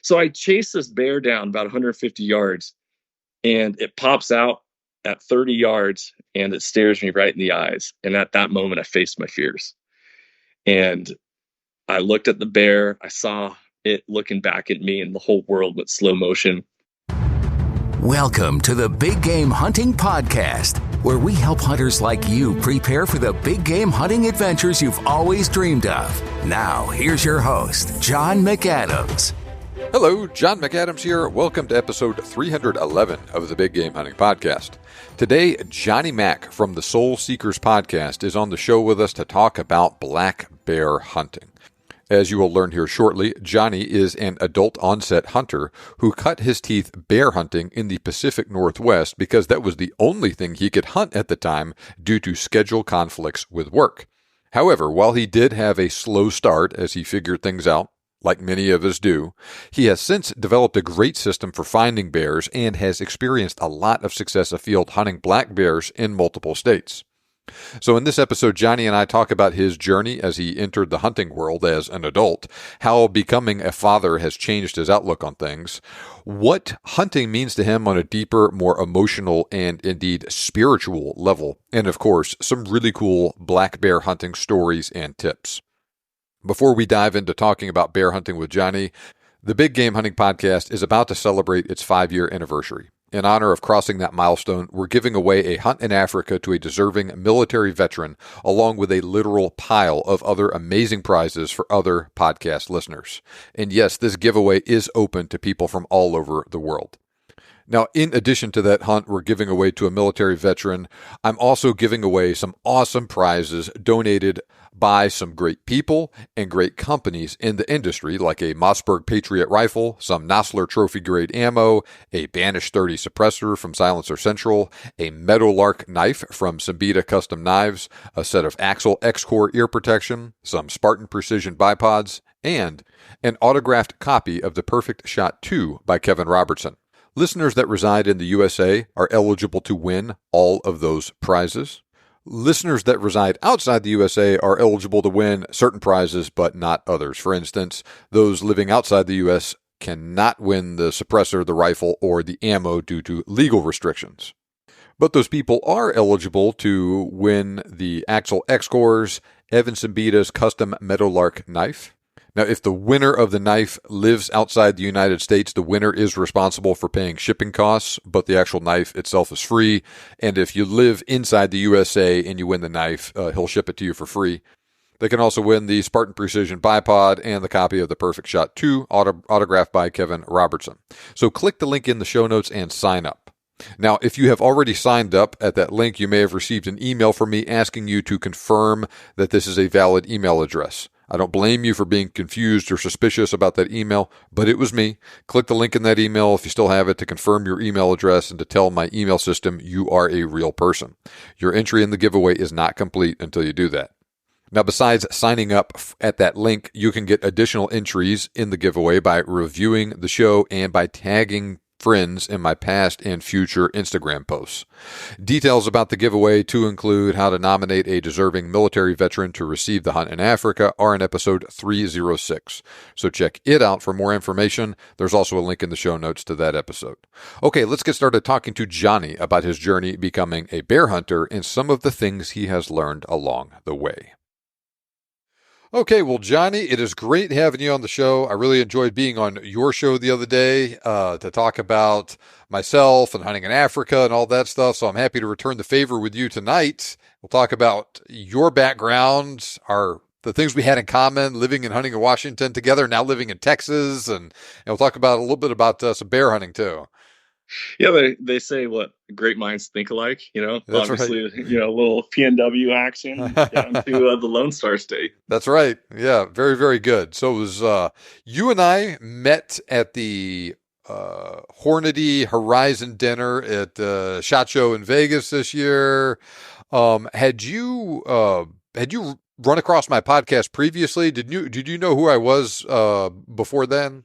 So I chased this bear down about 150 yards, and it pops out at 30 yards and it stares me right in the eyes. And at that moment, I faced my fears. And I looked at the bear. I saw it looking back at me, and the whole world went slow motion. Welcome to the Big Game Hunting Podcast, where we help hunters like you prepare for the big game hunting adventures you've always dreamed of. Now, here's your host, John McAdams. Hello, John McAdams here. Welcome to episode 311 of the Big Game Hunting Podcast. Today, Johnny Mack from the Soul Seekers Podcast is on the show with us to talk about black bear hunting. As you will learn here shortly, Johnny is an adult onset hunter who cut his teeth bear hunting in the Pacific Northwest because that was the only thing he could hunt at the time due to schedule conflicts with work. However, while he did have a slow start as he figured things out, like many of us do, he has since developed a great system for finding bears and has experienced a lot of success afield hunting black bears in multiple states. So in this episode, Johnny and I talk about his journey as he entered the hunting world as an adult, how becoming a father has changed his outlook on things, what hunting means to him on a deeper, more emotional, and indeed spiritual level, and of course, some really cool black bear hunting stories and tips. Before we dive into talking about bear hunting with Johnny, the Big Game Hunting Podcast is about to celebrate its 5-year anniversary. In honor of crossing that milestone, we're giving away a hunt in Africa to a deserving military veteran, along with a literal pile of other amazing prizes for other podcast listeners. And yes, this giveaway is open to people from all over the world. Now, in addition to that hunt we're giving away to a military veteran, I'm also giving away some awesome prizes donated by some great people and great companies in the industry, like a Mossberg Patriot rifle, some Nosler trophy grade ammo, a Banish 30 suppressor from Silencer Central, a Meadowlark knife from Simbita Custom Knives, a set of Axle X-Core ear protection, some Spartan Precision bipods, and an autographed copy of The Perfect Shot 2 by Kevin Robertson. Listeners that reside in the USA are eligible to win all of those prizes. Listeners that reside outside the USA are eligible to win certain prizes, but not others. For instance, those living outside the US cannot win the suppressor, the rifle, or the ammo due to legal restrictions. But those people are eligible to win the Axle X-Cores, Evan Simbita's custom Meadowlark knife. Now, if the winner of the knife lives outside the United States, the winner is responsible for paying shipping costs, but the actual knife itself is free. And if you live inside the USA and you win the knife, he'll ship it to you for free. They can also win the Spartan Precision bipod and the copy of The Perfect Shot 2, autographed by Kevin Robertson. So click the link in the show notes and sign up. Now, if you have already signed up at that link, you may have received an email from me asking you to confirm that this is a valid email address. I don't blame you for being confused or suspicious about that email, but it was me. Click the link in that email if you still have it to confirm your email address and to tell my email system you are a real person. Your entry in the giveaway is not complete until you do that. Now, besides signing up at that link, you can get additional entries in the giveaway by reviewing the show and by tagging friends in my past and future Instagram posts. Details about the giveaway, to include how to nominate a deserving military veteran to receive the hunt in Africa, are in episode 306. So check it out for more information. There's also a link in the show notes to that episode. Okay, let's get started talking to Johnny about his journey becoming a bear hunter and some of the things he has learned along the way. Okay, well, Johnny, it is great having you on the show. I really enjoyed being on your show the other day to talk about myself and hunting in Africa and all that stuff. So I'm happy to return the favor with you tonight. We'll talk about your background, the things we had in common, living and hunting in Washington together, now living in Texas, and we'll talk about a little bit about some bear hunting too. Yeah, they say what great minds think alike, That's obviously, right. A little PNW action down to the Lone Star State. That's right. Yeah, very, very good. So it was you and I met at the Hornady Horizon dinner at SHOT Show in Vegas this year. Had you run across my podcast previously? Did you know who I was before then?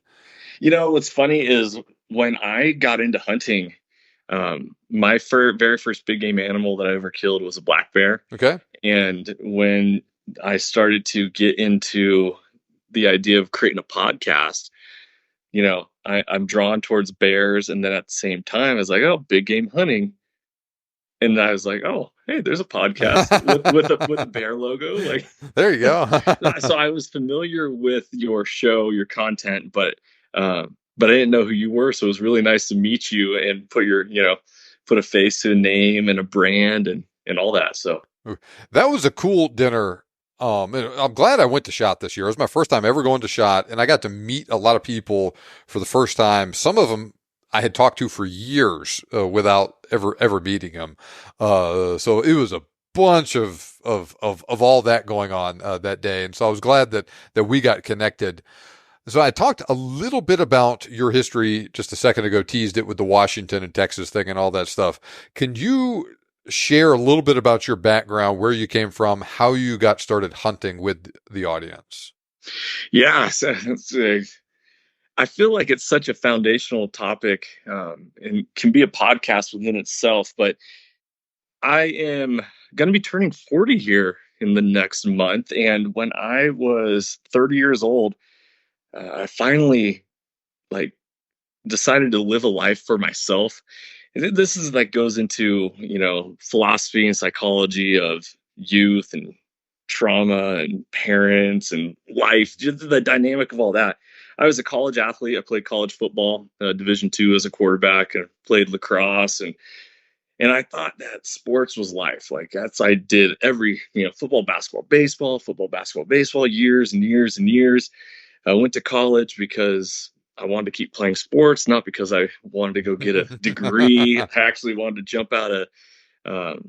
What's funny is when I got into hunting, my very first big game animal that I ever killed was a black bear. Okay. And when I started to get into the idea of creating a podcast, I'm drawn towards bears. And then at the same time, I was like, oh, big game hunting. And I was like, oh, hey, there's a podcast with a bear logo. Like, there you go. so I was familiar with your show, your content, but I didn't know who you were. So it was really nice to meet you and put a face to a name and a brand and all that. So that was a cool dinner. And I'm glad I went to SHOT this year. It was my first time ever going to SHOT, and I got to meet a lot of people for the first time. Some of them I had talked to for years without ever meeting them. So it was a bunch of all that going on that day, and so I was glad that we got connected. So I talked a little bit about your history just a second ago, teased it with the Washington and Texas thing and all that stuff. Can you share a little bit about your background, where you came from, how you got started hunting with the audience? Yeah, so I feel like it's such a foundational topic and can be a podcast within itself. But I am going to be turning 40 here in the next month. And when I was 30 years old, I finally like decided to live a life for myself. And this is like goes into, philosophy and psychology of youth and trauma and parents and life, just the dynamic of all that. I was a college athlete. I played college football, Division II as a quarterback, and played lacrosse. And I thought that sports was life. Like I did every, football, basketball, baseball, years and years and years. I went to college because I wanted to keep playing sports, not because I wanted to go get a degree. I actually wanted to jump out of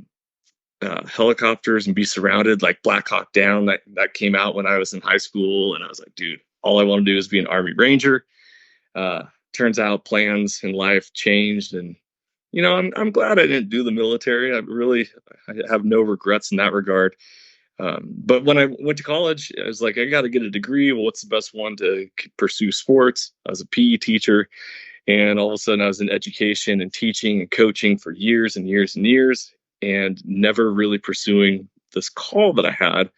helicopters and be surrounded, like Black Hawk Down. That came out when I was in high school, and I was like, dude, all I want to do is be an Army Ranger. Turns out plans in life changed, and I'm glad I didn't do the military. I have no regrets in that regard. But when I went to college, I was like, I got to get a degree. Well, what's the best one to pursue sports? I was a PE teacher, and all of a sudden I was in education and teaching and coaching for years and years and years, and never really pursuing this call that I had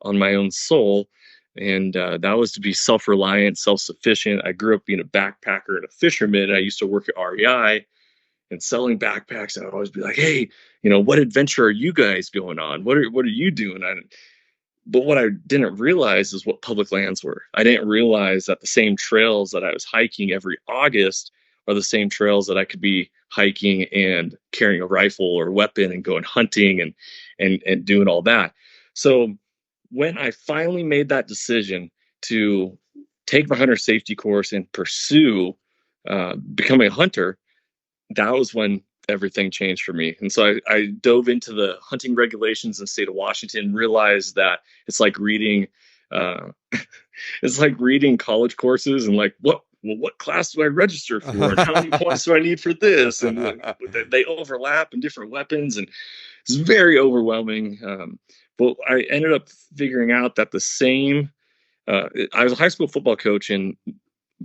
on my own soul. And that was to be self-reliant, self-sufficient. I grew up being a backpacker and a fisherman. I used to work at REI and selling backpacks. I would always be like, hey, what adventure are you guys going on? What are you doing? But what I didn't realize is what public lands were. I didn't realize that the same trails that I was hiking every August are the same trails that I could be hiking and carrying a rifle or weapon and going hunting and doing all that. So when I finally made that decision to take my hunter safety course and pursue becoming a hunter, that was when everything changed for me. And so I dove into the hunting regulations in the state of Washington, realized that it's like reading college courses and like, what class do I register for? And how many points do I need for this? And they overlap in different weapons, and it's very overwhelming. But I ended up figuring out that I was a high school football coach, and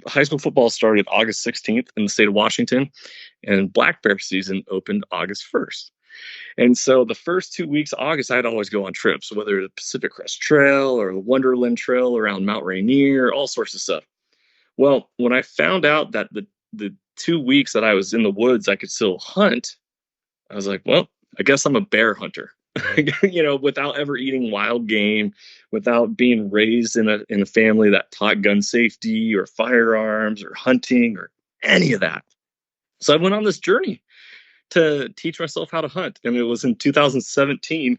high school football started August 16th in the state of Washington, and black bear season opened August 1st. And so the first 2 weeks of August, I'd always go on trips, whether the Pacific Crest Trail or the Wonderland Trail around Mount Rainier, all sorts of stuff. Well, when I found out that the 2 weeks that I was in the woods, I could still hunt, I was like, well, I guess I'm a bear hunter. Without ever eating wild game, without being raised in a family that taught gun safety or firearms or hunting or any of that. So I went on this journey to teach myself how to hunt. And it was in 2017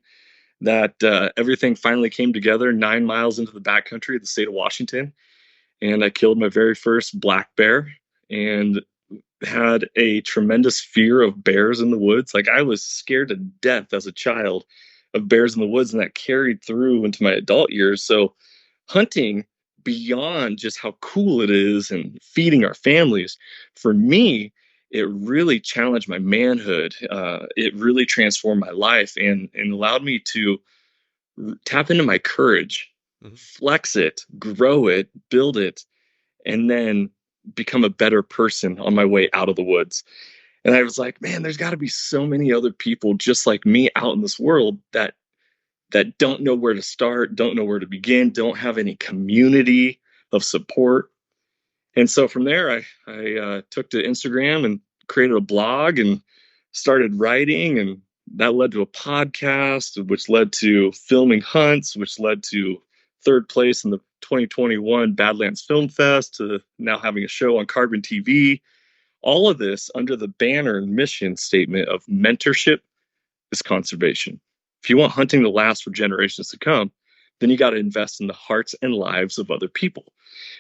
that everything finally came together 9 miles into the backcountry of the state of Washington. And I killed my very first black bear and had a tremendous fear of bears in the woods. Like I was scared to death as a child of bears in the woods, and that carried through into my adult years. So hunting, beyond just how cool it is and feeding our families, for me, it really challenged my manhood. It really transformed my life and allowed me to tap into my courage, flex it, grow it, build it, and then become a better person on my way out of the woods. And I was like, man, there's got to be so many other people just like me out in this world that don't know where to start, don't know where to begin, don't have any community of support. And so from there, I took to Instagram and created a blog and started writing. And that led to a podcast, which led to filming hunts, which led to third place in the 2021 Badlands Film Fest, to now having a show on Carbon TV. All of this under the banner and mission statement of mentorship is conservation. If you want hunting to last for generations to come, then you got to invest in the hearts and lives of other people.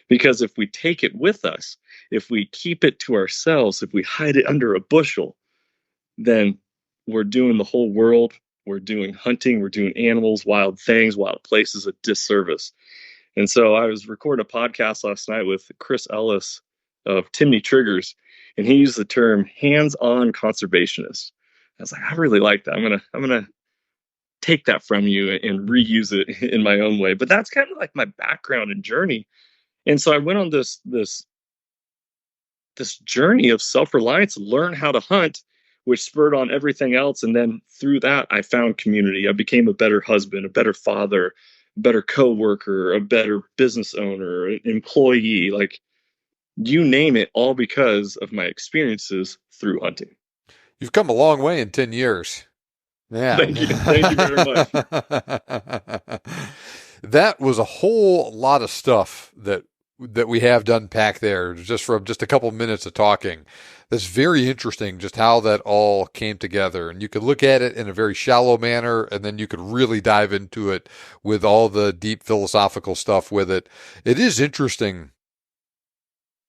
Because if we take it with us, if we keep it to ourselves, if we hide it under a bushel, then we're doing the whole world, we're doing hunting, we're doing animals, wild things, wild places a disservice. And so I was recording a podcast last night with Chris Ellis of Timney Triggers, and he used the term hands-on conservationist. I was like, I really like that. I'm gonna take that from you and reuse it in my own way. But that's kind of like my background and journey. And so I went on this journey of self-reliance, learn how to hunt, which spurred on everything else. And then through that, I found community. I became a better husband, a better father, a better coworker, a better business owner, an employee, like you name it, all because of my experiences through hunting. You've come a long way in 10 years. Yeah. Thank you. Thank you very much. That was a whole lot of stuff that we have to unpack there just from just a couple of minutes of talking. That's very interesting, just how that all came together. And you could look at it in a very shallow manner, and then you could really dive into it with all the deep philosophical stuff with it. It is interesting.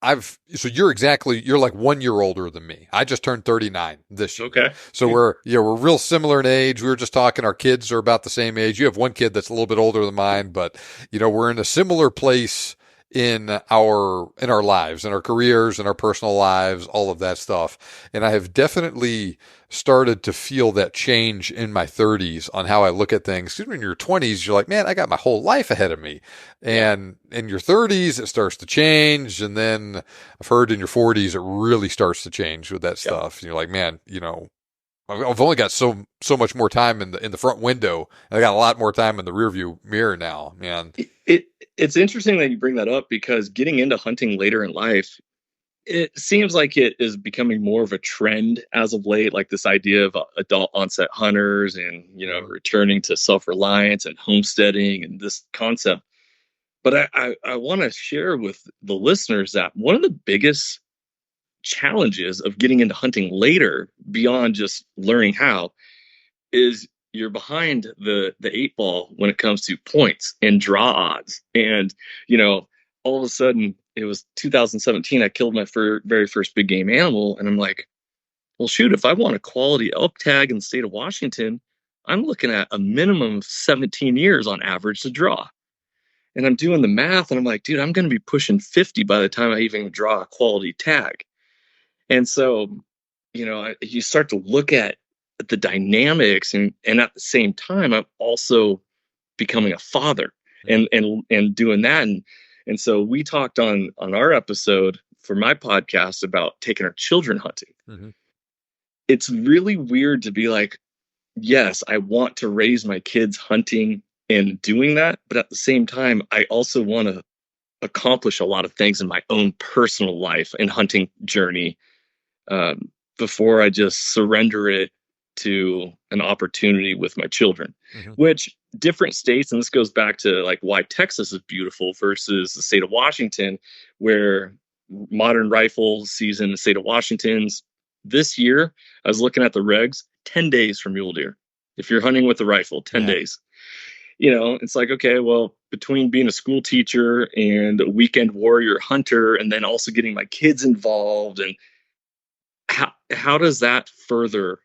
So you're like 1 year older than me. I just turned 39 this year. Okay. So we're real similar in age. We were just talking, our kids are about the same age. You have one kid that's a little bit older than mine, but we're in a similar place in our lives, in our careers, in our personal lives, all of that stuff. And I have definitely started to feel that change in my 30s on how I look at things. Because in your 20s, you're like, man, I got my whole life ahead of me. And in your 30s, it starts to change. And then I've heard in your 40s, it really starts to change with that stuff. And you're like, man, I've only got so much more time in the front window. And I got a lot more time in the rearview mirror now, man. It's interesting that you bring that up, because getting into hunting later in life, it seems like it is becoming more of a trend as of late, like this idea of adult onset hunters and, returning to self-reliance and homesteading and this concept. But I want to share with the listeners that one of the biggest challenges of getting into hunting later, beyond just learning how, is you're behind the eight ball when it comes to points and draw odds. And, all of a sudden it was 2017, I killed my very first big game animal. And I'm like, well, shoot, if I want a quality elk tag in the state of Washington, I'm looking at a minimum of 17 years on average to draw. And I'm doing the math and I'm like, dude, I'm going to be pushing 50 by the time I even draw a quality tag. And so, you start to look at the dynamics, and at the same time, I'm also becoming a father and doing that. And so we talked on our episode for my podcast about taking our children hunting. Mm-hmm. It's really weird to be like, yes, I want to raise my kids hunting and doing that. But at the same time, I also want to accomplish a lot of things in my own personal life and hunting journey before I just surrender it to an opportunity with my children. Mm-hmm. Which different states, and this goes back to like why Texas is beautiful versus the state of Washington, where modern rifle season in the state of Washington's this year, I was looking at the regs, 10 days for mule deer. If you're hunting with a rifle, 10 days. It's like, okay, well, between being a school teacher and a weekend warrior hunter, and then also getting my kids involved, and how does that further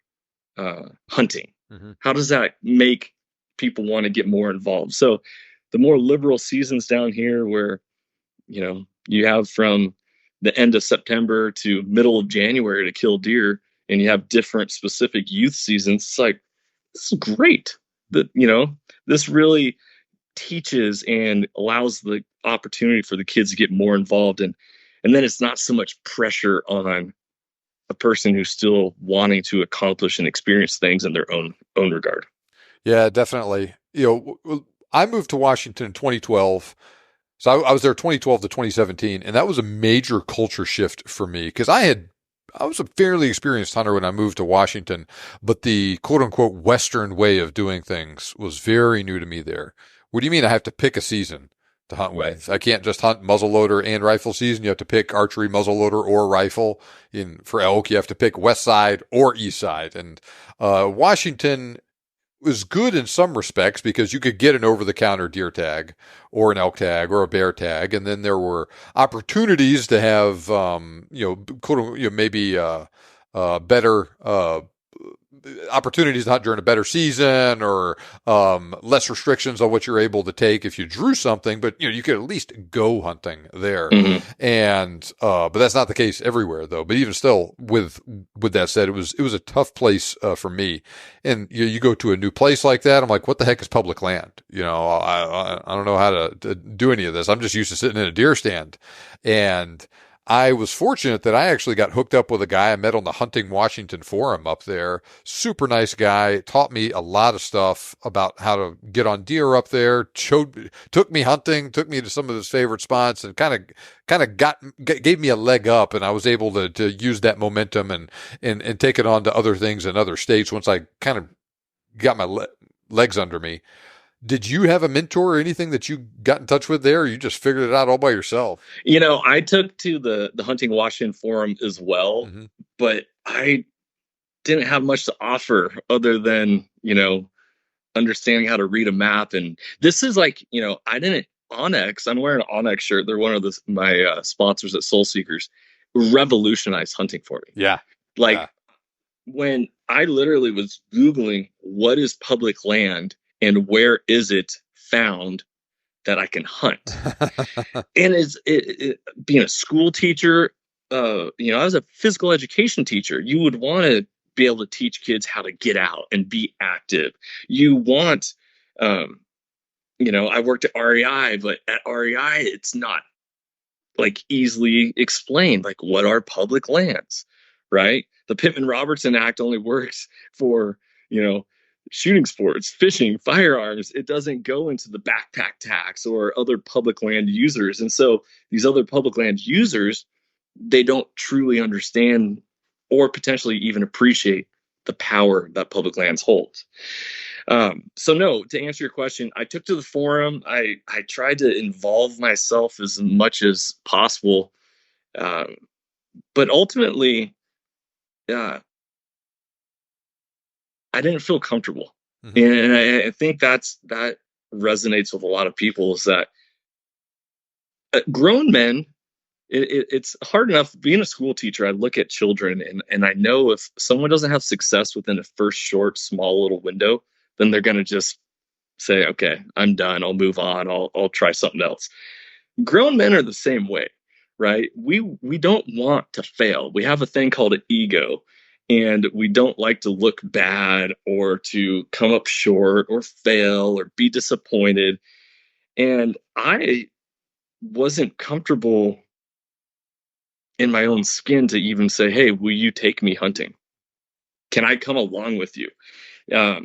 hunting? Mm-hmm. How does that make people want to get more involved? So the more liberal seasons down here, where you have from the end of September to middle of January to kill deer, and you have different specific youth seasons, it's like, this is great. That this really teaches and allows the opportunity for the kids to get more involved, and then it's not so much pressure on a person who's still wanting to accomplish and experience things in their own regard. Yeah, definitely. I moved to Washington in 2012. So I was there 2012 to 2017, and that was a major culture shift for me because I was a fairly experienced hunter when I moved to Washington, but the quote unquote Western way of doing things was very new to me there. What do you mean I have to pick a season to hunt Right. with? I can't just hunt muzzleloader and rifle season. You have to pick archery, muzzleloader, or rifle. For elk, you have to pick west side or east side. And Washington was good in some respects because you could get an over-the-counter deer tag or an elk tag or a bear tag, and then there were opportunities to have, maybe better opportunities to hunt during a better season or less restrictions on what you're able to take if you drew something, but you could at least go hunting there. Mm-hmm. And but that's not the case everywhere though. But even still, with that said, it was a tough place for me. And you go to a new place like that, I'm like, what the heck is public land? I don't know how to do any of this. I'm just used to sitting in a deer stand. And I was fortunate that I actually got hooked up with a guy I met on the Hunting Washington forum up there. Super nice guy, taught me a lot of stuff about how to get on deer up there. Took me hunting, took me to some of his favorite spots, and kind of gave me a leg up. And I was able to use that momentum and take it on to other things in other states once I kind of got my legs under me. Did you have a mentor or anything that you got in touch with there, or you just figured it out all by yourself? I took to the Hunting Washington forum as well, Mm-hmm. but I didn't have much to offer other than, understanding how to read a map. And this is like, I didn't Onyx. I'm wearing an Onyx shirt. They're one of my sponsors at Soul Seekers. Revolutionized hunting for me. Yeah. Like Yeah. when I literally was Googling what is public land and where is it found that I can hunt. And being a school teacher, I was a physical education teacher. You would want to be able to teach kids how to get out and be active. You want, I worked at REI, but at REI, it's not like easily explained. Like, what are public lands, right? The Pittman-Robertson Act only works for, shooting sports, fishing, firearms. It doesn't go into the backpack tax or other public land users. And so these other public land users, they don't truly understand or potentially even appreciate the power that public lands holds. So no, to answer your question, I took to the forum. I tried to involve myself as much as possible. But ultimately, I didn't feel comfortable. Mm-hmm. And I think that resonates with a lot of people, is that grown men, it's hard enough being a school teacher. I look at children and I know if someone doesn't have success within a first short, small little window, then they're going to just say, okay, I'm done. I'll move on. I'll try something else. Grown men are the same way, right? We don't want to fail. We have a thing called an ego, and we don't like to look bad or to come up short or fail or be disappointed. And I wasn't comfortable in my own skin to even say, hey, will you take me hunting? Can I come along with you? Now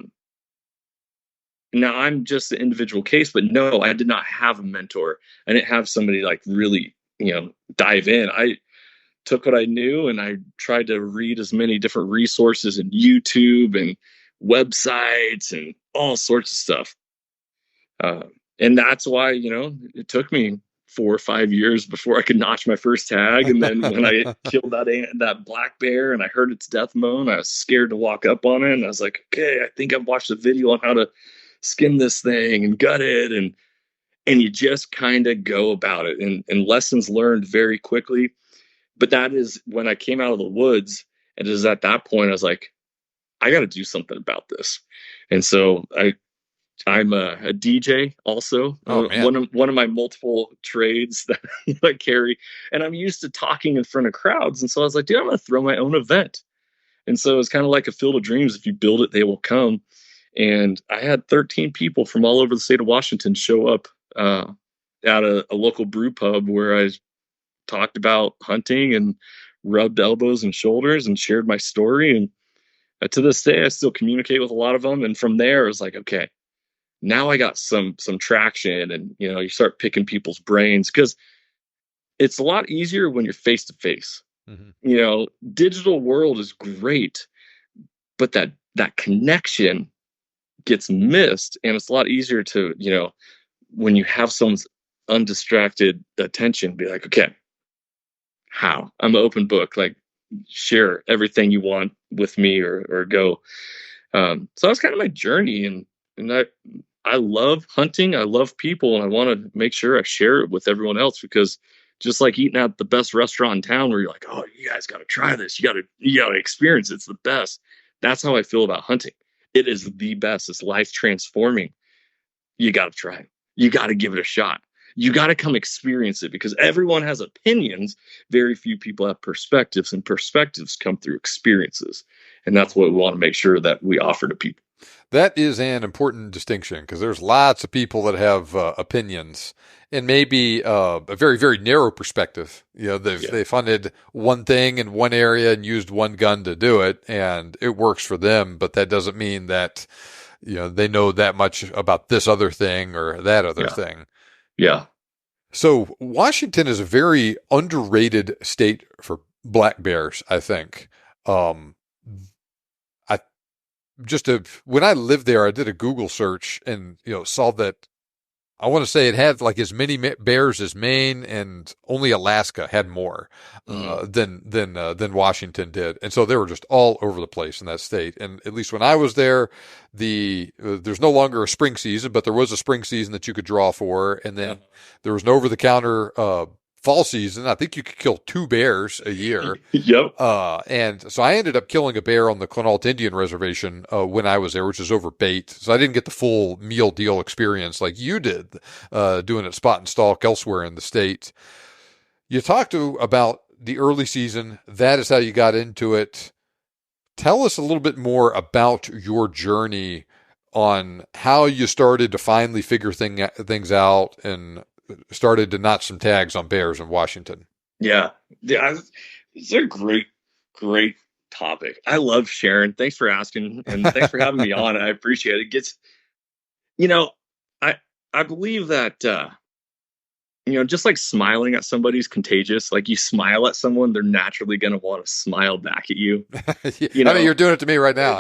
I'm just an individual case, but no, I did not have a mentor. I didn't have somebody like really, dive in. I took what I knew and I tried to read as many different resources and YouTube and websites and all sorts of stuff. And that's why, it took me 4 or 5 years before I could notch my first tag. And then when I killed that black bear and I heard its death moan, I was scared to walk up on it. And I was like, okay, I think I've watched a video on how to skin this thing and gut it. And you just kind of go about it, and lessons learned very quickly. But that is when I came out of the woods. And it is at that point, I was like, I got to do something about this. And so I'm a DJ also. Oh, man. One of my multiple trades that I carry, and I'm used to talking in front of crowds. And so I was like, dude, I'm going to throw my own event. And so it's kind of like a field of dreams. If you build it, they will come. And I had 13 people from all over the state of Washington show up at a local brew pub where I talked about hunting and rubbed elbows and shoulders and shared my story. And to this day, I still communicate with a lot of them. And from there, it was like, okay, now I got some traction, and you start picking people's brains, because it's a lot easier when you're face to face. Digital world is great, but that connection gets missed, and it's a lot easier to, when you have someone's undistracted attention, be like, okay, how? I'm an open book, like, share everything you want with me, or go. So that's kind of my journey, and I love hunting. I love people, and I want to make sure I share it with everyone else, because just like eating at the best restaurant in town, where you're like, oh, you guys got to try this. You got to experience it. It's the best. That's how I feel about hunting. It is the best. It's life transforming. You got to try it. You got to give it a shot. You got to come experience it, because everyone has opinions. Very few people have perspectives, and perspectives come through experiences. And that's what we want to make sure that we offer to people. That is an important distinction, because there's lots of people that have opinions, and maybe a very, very narrow perspective. They've hunted one thing in one area and used one gun to do it, and it works for them. But that doesn't mean that they know that much about this other thing or that other thing. Yeah. So Washington is a very underrated state for black bears, I think. When I lived there, I did a Google search and, saw that I want to say it had like as many bears as Maine, and only Alaska had more than Washington did. And so they were just all over the place in that state. And at least when I was there, there's no longer a spring season, but there was a spring season that you could draw for. And then there was an over-the-counter fall season. I think you could kill 2 bears a year. Yep. And so I ended up killing a bear on the Quinault Indian Reservation when I was there, which is over bait. So I didn't get the full meal deal experience like you did, doing it spot and stalk elsewhere in the state. You talked about the early season. That is how you got into it. Tell us a little bit more about your journey on how you started to finally figure things out and started to notch some tags on bears in Washington. Yeah. It's a great topic. I love sharing. Thanks for asking, and thanks for having me on. I appreciate it. I believe that, just like smiling at somebody's contagious. Like, you smile at someone, they're naturally going to want to smile back at you. I mean, you're doing it to me right now.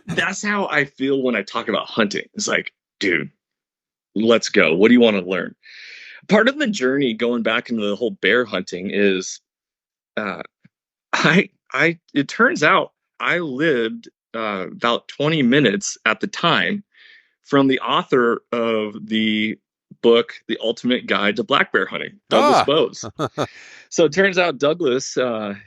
That's how I feel when I talk about hunting. It's like, dude, let's go. What do you want to learn? Part of the journey going back into the whole bear hunting is, it turns out I lived about 20 minutes at the time from the author of the book, The Ultimate Guide to Black Bear Hunting, Douglas Bose. So it turns out Douglas,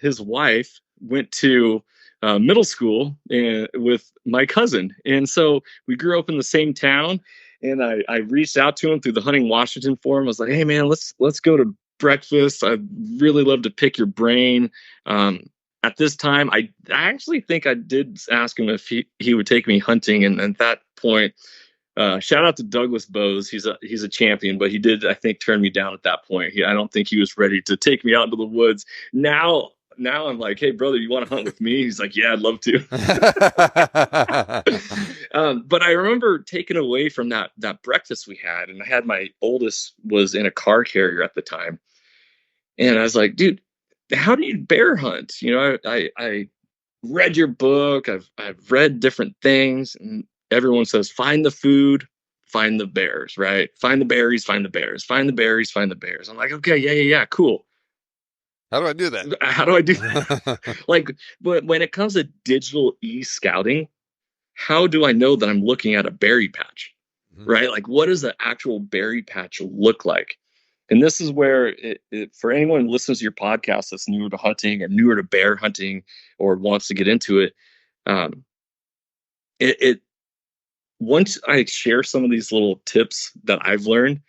his wife, went to middle school with my cousin. And so we grew up in the same town. And I reached out to him through the Hunting Washington forum. I was like, hey, man, let's go to breakfast. I'd really love to pick your brain. At this time, I actually think I did ask him if he would take me hunting. And at that point, shout out to Douglas Bose. He's a champion, but he did, I think, turn me down at that point. I don't think he was ready to take me out into the woods. Now I'm like, hey, brother, you want to hunt with me? He's like, yeah, I'd love to. But I remember taken away from that breakfast we had, and I had my oldest was in a car carrier at the time. And I was like, dude, how do you bear hunt? I read your book. I've read different things, and everyone says, find the food, find the bears, right? Find the berries, find the bears, find the berries, find the bears. I'm like, okay, yeah, cool. How do I do that? How do I do that? Like, but when it comes to digital e-scouting, how do I know that I'm looking at a berry patch, right? Like, what does the actual berry patch look like? And this is where, for anyone who listens to your podcast that's newer to hunting and newer to bear hunting or wants to get into it, once I share some of these little tips that I've learned,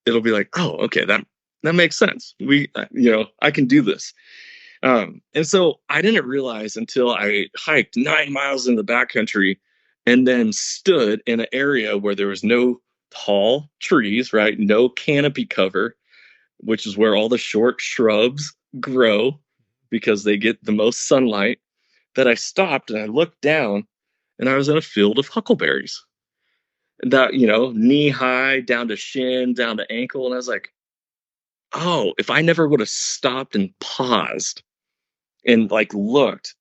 it'll be like, oh, okay, that makes sense. I can do this. And so I didn't realize until I hiked 9 miles in the backcountry and then stood in an area where there was no tall trees, right? No canopy cover, which is where all the short shrubs grow because they get the most sunlight, that I stopped and I looked down and I was in a field of huckleberries. that, knee high down to shin, down to ankle. And I was like, oh, if I never would have stopped and paused and like looked,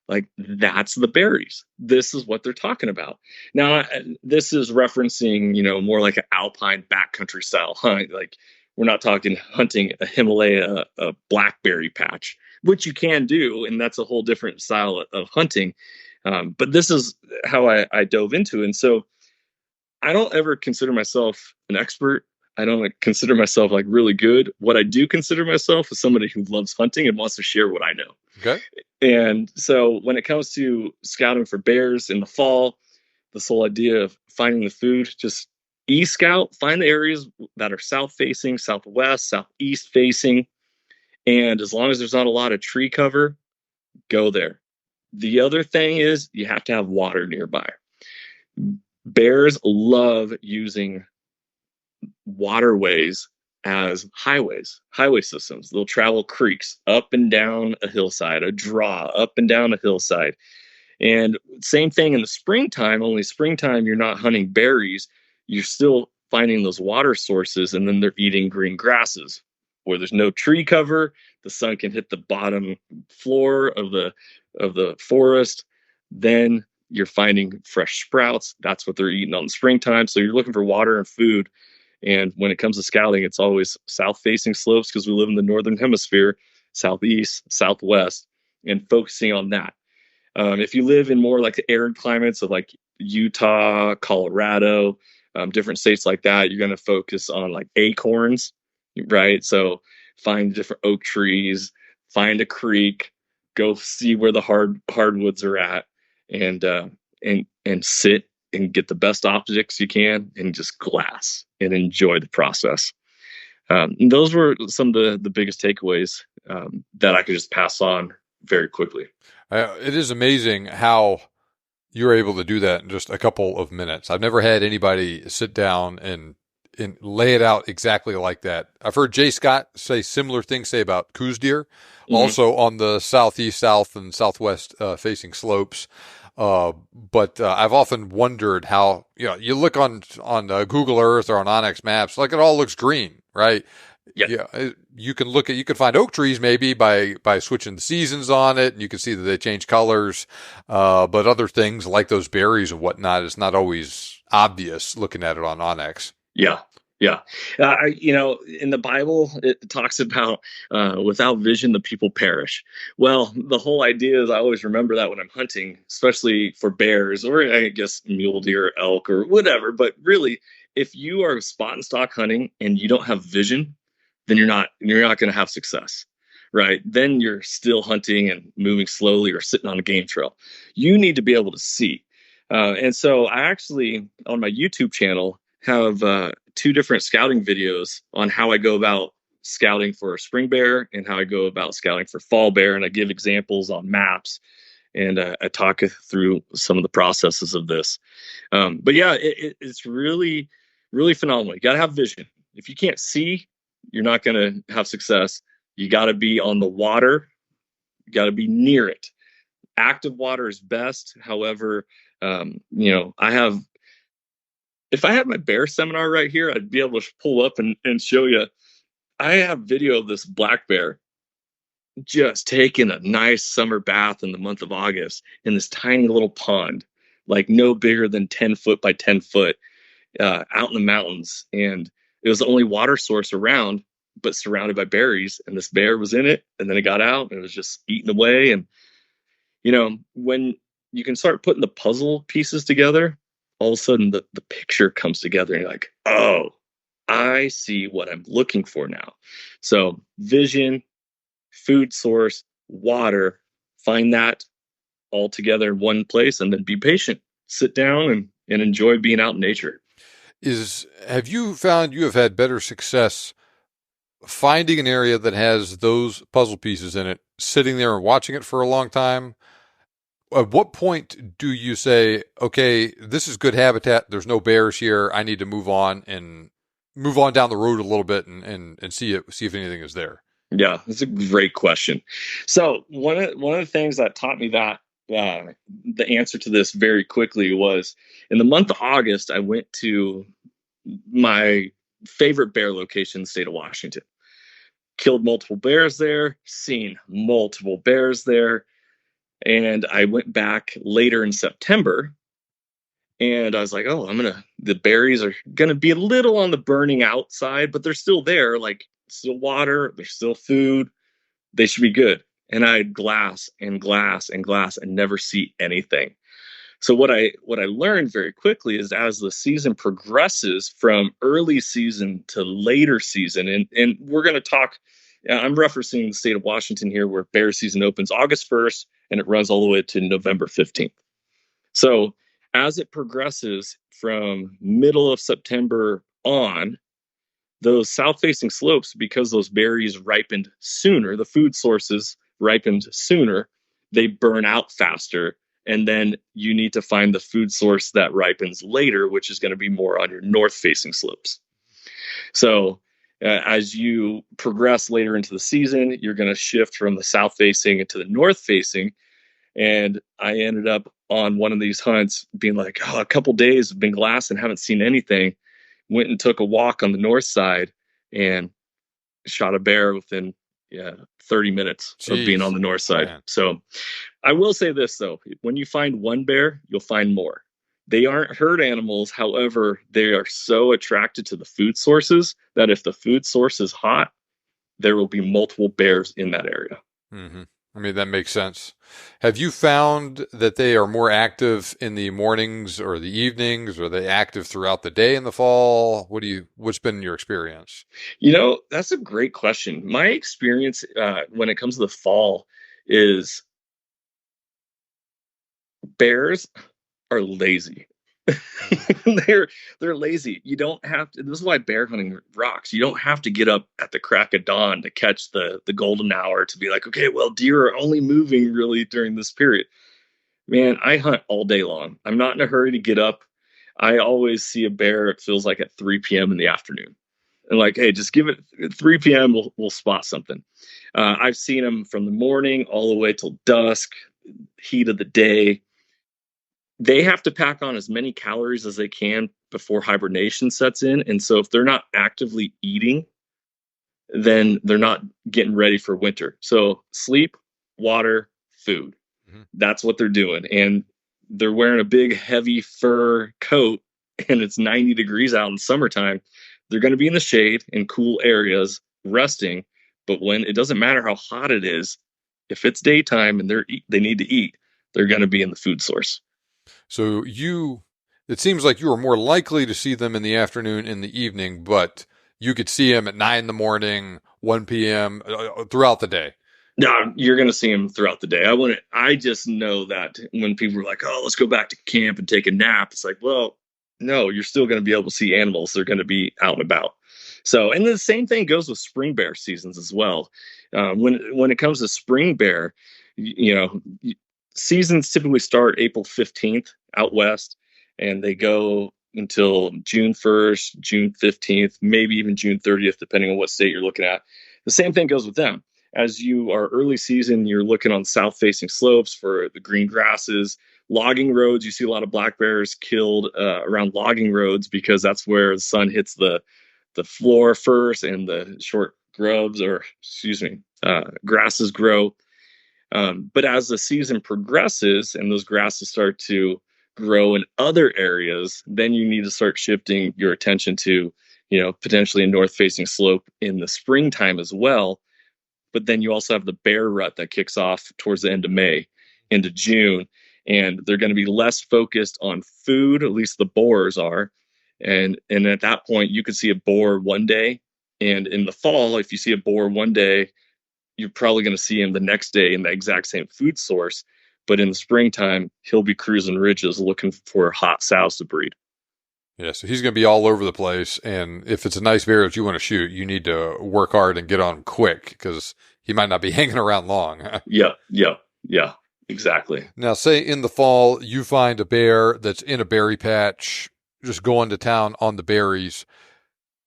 like that's the berries. This is what they're talking about. Now, this is referencing, more like an alpine backcountry style hunt. Like we're not talking hunting a Himalaya, a blackberry patch, which you can do, and that's a whole different style of hunting. But this is how I dove into it. And so I don't ever consider myself an expert. I don't consider myself like really good. What I do consider myself is somebody who loves hunting and wants to share what I know. Okay. And so when it comes to scouting for bears in the fall, this whole idea of finding the food, just e-scout, find the areas that are south facing, southwest, southeast facing. And as long as there's not a lot of tree cover, go there. The other thing is you have to have water nearby. Bears love using waterways as highway systems. They'll travel creeks up and down a hillside, a draw up and down a hillside. And same thing in the springtime, only springtime you're not hunting berries, you're still finding those water sources, and then they're eating green grasses where there's no tree cover. The sun can hit the bottom floor of the forest. Then you're finding fresh sprouts. That's what they're eating on the springtime. So you're looking for water and food. And when it comes to scouting, it's always south-facing slopes because we live in the northern hemisphere, southeast, southwest, and focusing on that. If you live in more like the arid climates of like Utah, Colorado, different states like that, you're going to focus on like acorns, right? So find different oak trees, find a creek, go see where the hardwoods are at, and sit and get the best optics you can and just glass and enjoy the process. And those were some of the biggest takeaways that I could just pass on very quickly. It is amazing how you're able to do that in just a couple of minutes. I've never had anybody sit down and lay it out exactly like that. I've heard Jay Scott say similar things, say about Coues deer, also on the southeast, south, and southwest facing slopes. But I've often wondered how, you look on Google Earth or on Onyx Maps, like it all looks green, right? Yeah. You can find oak trees maybe by switching the seasons on it, and you can see that they change colors. But other things like those berries and whatnot, it's not always obvious looking at it on Onyx. Yeah. Yeah. In the Bible, it talks about without vision, the people perish. Well, the whole idea is I always remember that when I'm hunting, especially for bears or I guess mule deer, elk or whatever. But really, if you are spot and stock hunting and you don't have vision, then you're not going to have success, right? Then you're still hunting and moving slowly or sitting on a game trail. You need to be able to see. And so I actually, on my YouTube channel, have two different scouting videos on how I go about scouting for a spring bear and how I go about scouting for fall bear. And I give examples on maps and I talk through some of the processes of this. But yeah, it's really, really phenomenal. You got to have vision. If you can't see, you're not going to have success. You got to be on the water. You got to be near it. Active water is best. However, if I had my bear seminar right here, I'd be able to pull up and show you. I have video of this black bear just taking a nice summer bath in the month of August in this tiny little pond, like no bigger than 10 foot by 10 foot, out in the mountains. And it was the only water source around, but surrounded by berries. And this bear was in it. And then it got out and it was just eating away. And, when you can start putting the puzzle pieces together, all of a sudden the picture comes together and you're like, oh, I see what I'm looking for now. So vision, food source, water, find that all together in one place and then be patient, sit down and enjoy being out in nature. Have you found you have had better success finding an area that has those puzzle pieces in it, sitting there and watching it for a long time? At what point do you say, okay, this is good habitat, there's no bears here, I need to move on down the road a little bit and see if anything is there? Yeah, that's a great question. So one of the things that taught me that the answer to this very quickly was in the month of August, I went to my favorite bear location in the state of Washington. Killed multiple bears there, seen multiple bears there. And I went back later in September and I was like, oh, the berries are going to be a little on the burning outside, but they're still there. Like, still water, there's still food. They should be good. And I had glass and glass and glass and never see anything. So what I learned very quickly is as the season progresses from early season to later season, and we're going to talk, I'm referencing the state of Washington here where bear season opens August 1st and it runs all the way to November 15th. So as it progresses from middle of September on, those south-facing slopes, because those berries ripened sooner, the food sources ripened sooner, they burn out faster. And then you need to find the food source that ripens later, which is going to be more on your north-facing slopes. So as you progress later into the season, you're going to shift from the south-facing into the north-facing. And I ended up on one of these hunts being like, oh, a couple days have been glass and haven't seen anything. Went and took a walk on the north side and shot a bear within 30 minutes of being on the north side. Man. So I will say this, though. When you find one bear, you'll find more. They aren't herd animals. However, they are so attracted to the food sources that if the food source is hot, there will be multiple bears in that area. Mm-hmm. I mean, that makes sense. Have you found that they are more active in the mornings or the evenings? Or are they active throughout the day in the fall? What's been your experience? That's a great question. My experience when it comes to the fall is bears are lazy. they're lazy. You don't have to. This is why bear hunting rocks. You don't have to get up at the crack of dawn to catch the golden hour to be like, okay, well, deer are only moving really during this period. Man, I hunt all day long. I'm not in a hurry to get up. I always see a bear, it feels like at 3 p.m. in the afternoon. And like, hey, just give it 3 p.m. We'll spot something. I've seen them from the morning all the way till dusk, heat of the day. They have to pack on as many calories as they can before hibernation sets in. And so if they're not actively eating, then they're not getting ready for winter. So sleep, water, food. Mm-hmm. That's what they're doing. And they're wearing a big, heavy fur coat, and it's 90 degrees out in summertime. They're going to be in the shade in cool areas resting. But when it doesn't matter how hot it is, if it's daytime and they need to eat, they're going to be in the food source. So it seems like you are more likely to see them in the afternoon, in the evening, but you could see them at 9 in the morning, 1 p.m. Throughout the day. No, you're going to see them throughout the day. I just know that when people are like, oh, let's go back to camp and take a nap. It's like, well, no, you're still going to be able to see animals. They're going to be out and about. So, and the same thing goes with spring bear seasons as well. When it comes to spring bear, seasons typically start April 15th out west, and they go until June 1st, June 15th, maybe even June 30th, depending on what state you're looking at. The same thing goes with them. As you are early season, you're looking on south-facing slopes for the green grasses, logging roads. You see a lot of black bears killed around logging roads because that's where the sun hits the floor first and the short grasses grow. But as the season progresses and those grasses start to grow in other areas, then you need to start shifting your attention to, potentially a north-facing slope in the springtime as well. But then you also have the bear rut that kicks off towards the end of May into June, and they're going to be less focused on food, at least the boars are. And at that point, you could see a boar one day, and in the fall, if you see a boar one day, you're probably going to see him the next day in the exact same food source. But in the springtime, he'll be cruising ridges looking for hot sows to breed. Yeah, so he's going to be all over the place. And if it's a nice bear that you want to shoot, you need to work hard and get on him quick because he might not be hanging around long. Yeah, exactly. Now, say in the fall, you find a bear that's in a berry patch, just going to town on the berries.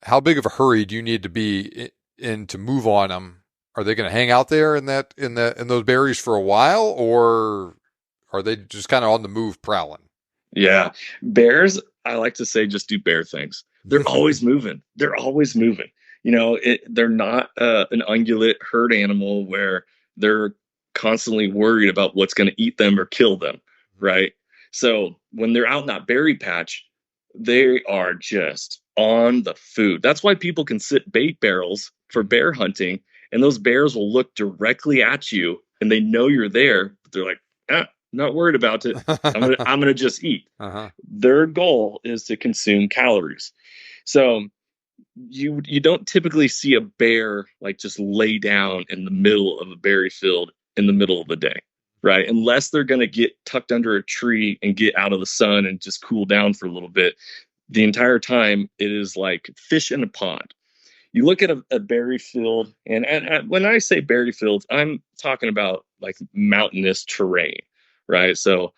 How big of a hurry do you need to be in to move on them? Are they going to hang out there in those berries for a while, or are they just kind of on the move prowling? Yeah. Bears, I like to say, just do bear things. They're always moving. They're always moving. They're not an ungulate herd animal where they're constantly worried about what's going to eat them or kill them, right? So when they're out in that berry patch, they are just on the food. That's why people can sit bait barrels for bear hunting, and those bears will look directly at you, and they know you're there. But they're like, not worried about it. I'm gonna just eat. Uh-huh. Their goal is to consume calories. So you don't typically see a bear like just lay down in the middle of a berry field in the middle of the day, right? Unless they're going to get tucked under a tree and get out of the sun and just cool down for a little bit. The entire time it is like fish in a pond. You look at a berry field, and when I say berry fields, I'm talking about like mountainous terrain, right? So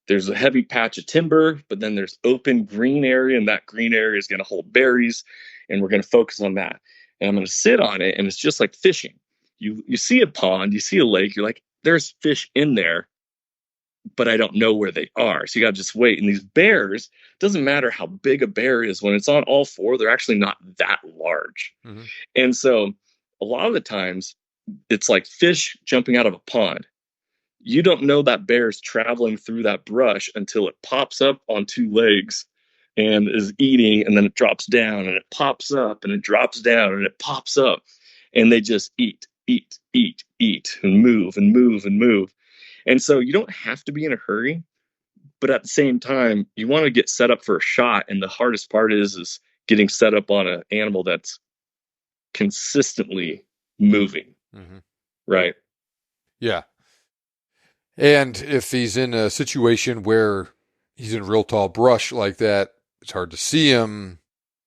there's a heavy patch of timber, but then there's open green area, and that green area is going to hold berries, and we're going to focus on that. And I'm going to sit on it, and it's just like fishing. You see a pond, you see a lake, you're like, there's fish in there, but I don't know where they are. So you got to just wait. And these bears, doesn't matter how big a bear is, when it's on all four, they're actually not that large. Mm-hmm. And so a lot of the times it's like fish jumping out of a pond. You don't know that bear's traveling through that brush until it pops up on two legs and is eating, and then it drops down, and it pops up, and it drops down, and it pops up, and they just eat, and move and move and move. And so you don't have to be in a hurry, but at the same time, you want to get set up for a shot. And the hardest part is getting set up on an animal that's consistently moving, right? Yeah. And if he's in a situation where he's in real tall brush like that, it's hard to see him.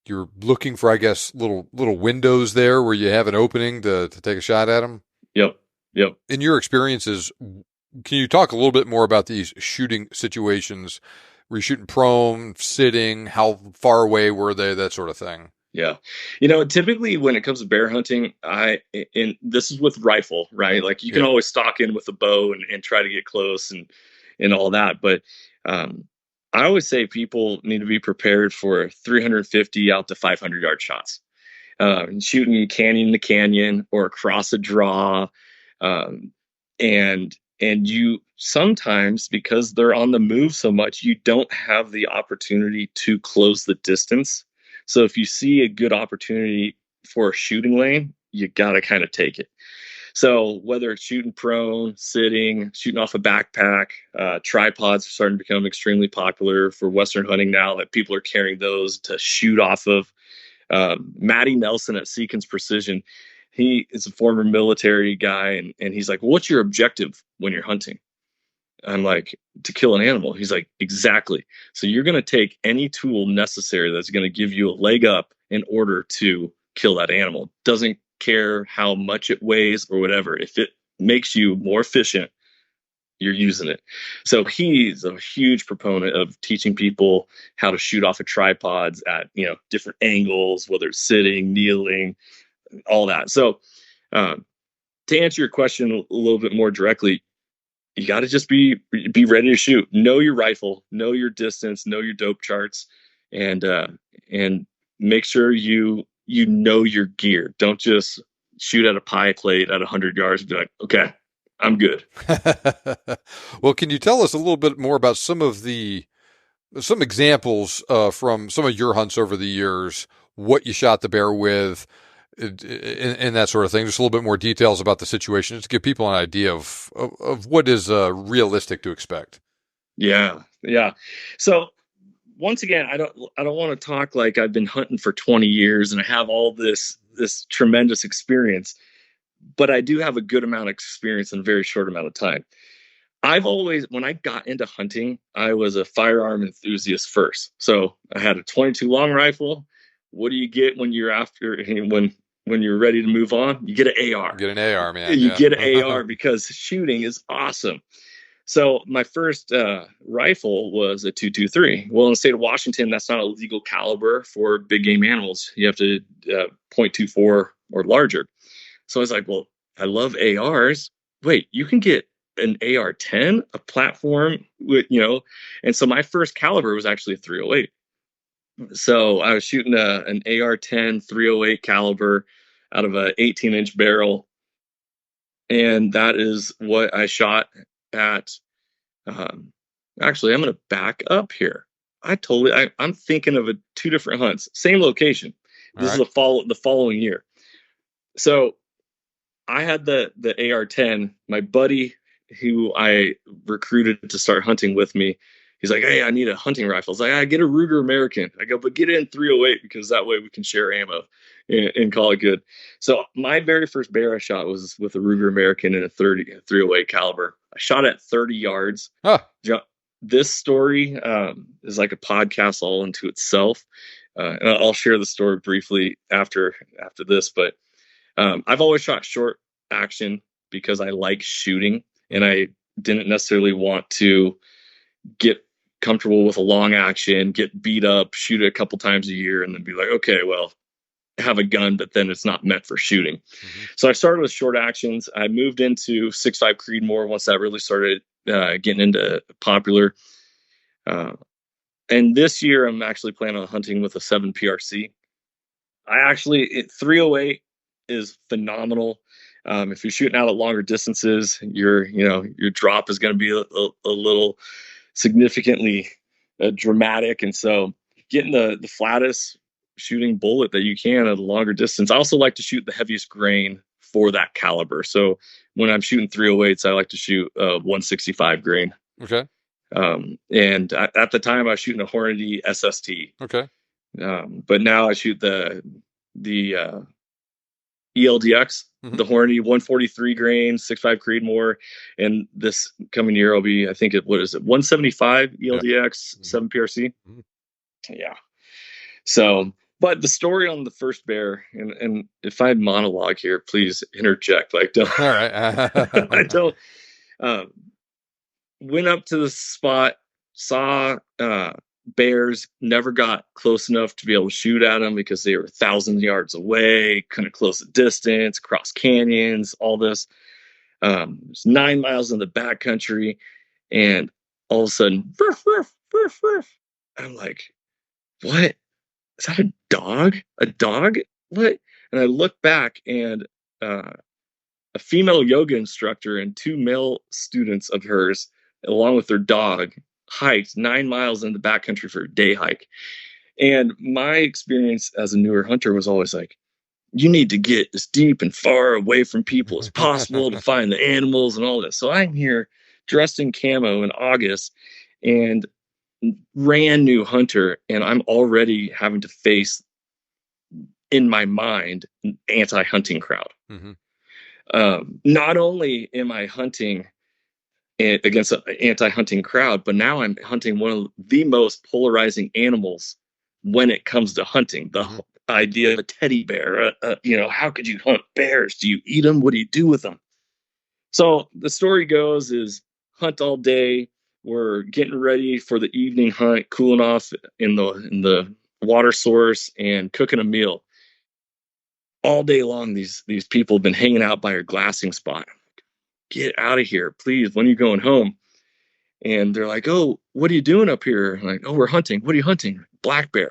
You're looking for, I guess, little windows there where you have an opening to take a shot at him. Yep. In your experiences, can you talk a little bit more about these shooting situations? Were you shooting prone, sitting? How far away were they? That sort of thing. Yeah. Typically when it comes to bear hunting, and this is with rifle, right? Like you can always stalk in with a bow and try to get close and all that. But I always say people need to be prepared for 350 out to 500-yard shots. Shooting canyon to canyon or across a draw. And you sometimes, because they're on the move so much, you don't have the opportunity to close the distance. So if you see a good opportunity for a shooting lane, you got to kind of take it. So whether it's shooting prone, sitting, shooting off a backpack, tripods are starting to become extremely popular for Western hunting now, that people are carrying those to shoot off of. Matty Nelson at Seekins Precision, he is a former military guy, and he's like, what's your objective when you're hunting? I'm like, to kill an animal. He's like, exactly. So you're going to take any tool necessary that's going to give you a leg up in order to kill that animal. Doesn't care how much it weighs or whatever. If it makes you more efficient, you're using it. So he's a huge proponent of teaching people how to shoot off of tripods at, different angles, whether it's sitting, kneeling, all that. So to answer your question a little bit more directly, you got to just be ready to shoot. Know your rifle, know your distance, know your dope charts, and make sure you know your gear. Don't just shoot at a pie plate at 100 yards and be like, okay, I'm good. Well, can you tell us a little bit more about some examples from some of your hunts over the years, what you shot the bear with, and that sort of thing? Just a little bit more details about the situation, just to give people an idea of what is realistic to expect. Yeah. So once again, I don't want to talk like I've been hunting for 20 years and I have all this tremendous experience, but I do have a good amount of experience in a very short amount of time. When I got into hunting, I was a firearm enthusiast first. So I had a 22 long rifle. What do you get when you're when you're ready to move on? You get an AR. Get an AR, man. You get an AR because shooting is awesome. So my first rifle was a 223. Well, in the state of Washington, that's not a legal caliber for big game animals. You have to .24 or larger. So I was like, well, I love ARs. Wait, you can get an AR-10, a platform with, and so my first caliber was actually a 308. So I was shooting an AR-10 308 caliber out of a 18-inch barrel, and that is what I shot at. Um, Actually, I'm going to back up here. I'm thinking of two different hunts, same location. This is the following year. So I had the AR-10. My buddy, who I recruited to start hunting with me, he's like, "Hey, I need a hunting rifle." I was like, "I get a Ruger American." I go, "But get it in 308 because that way we can share ammo and call it good." So my very first bear I shot was with a Ruger American in a 308 caliber. I shot at 30 yards. Huh. This story is like a podcast all into itself. And I'll share the story briefly after this, but I've always shot short action because I like shooting, and I didn't necessarily want to get comfortable with a long action, get beat up, shoot it a couple times a year, and then be like, okay, well, have a gun, but then it's not meant for shooting. Mm-hmm. So I started with short actions. I moved into 6.5 Creedmoor once that really started getting into popular. And this year, I'm actually planning on hunting with a 7 PRC. 308 is phenomenal. If you're shooting out at longer distances, your drop is going to be a little significantly dramatic. And so getting the flattest shooting bullet that you can at a longer distance. I also like to shoot the heaviest grain for that caliber. So when I'm shooting 308s, I like to shoot 165 grain. Okay. And at the time I was shooting a Hornady SST. Okay. But now I shoot the ELDX, the Hornady 143 grain, 6.5 Creedmoor, and this coming year will be, I think 175 ELDX, 7 PRC. Mm-hmm. Yeah. So, but the story on the first bear, and if I monologue here, please interject. Like, don't. All right. I don't. Went up to the spot, saw bears, never got close enough to be able to shoot at them because they were 1,000 yards away, couldn't close the distance, cross canyons, all this. It's 9 miles in the backcountry, and all of a sudden, ruff, ruff, ruff, ruff. I'm like, what? Is that a dog? A dog? What? And I look back, and a female yoga instructor and 2 male students of hers, along with their dog, hiked 9 miles in the backcountry for a day hike. And my experience as a newer hunter was always like, you need to get as deep and far away from people as possible to find the animals and all this. So I'm here dressed in camo in August and brand new hunter, and I'm already having to face in my mind an anti-hunting crowd. Mm-hmm. Not only am I hunting against an anti-hunting crowd, but now I'm hunting one of the most polarizing animals when it comes to hunting. The idea of a teddy bear, how could you hunt bears? Do you eat them? What do you do with them? So the story goes is hunt all day. We're getting ready for the evening hunt, cooling off in the water source and cooking a meal. All day long, these people have been hanging out by our glassing spot. Get out of here, please. When are you going home? And they're like, oh, what are you doing up here? I'm like, oh, we're hunting. What are you hunting? Black bear.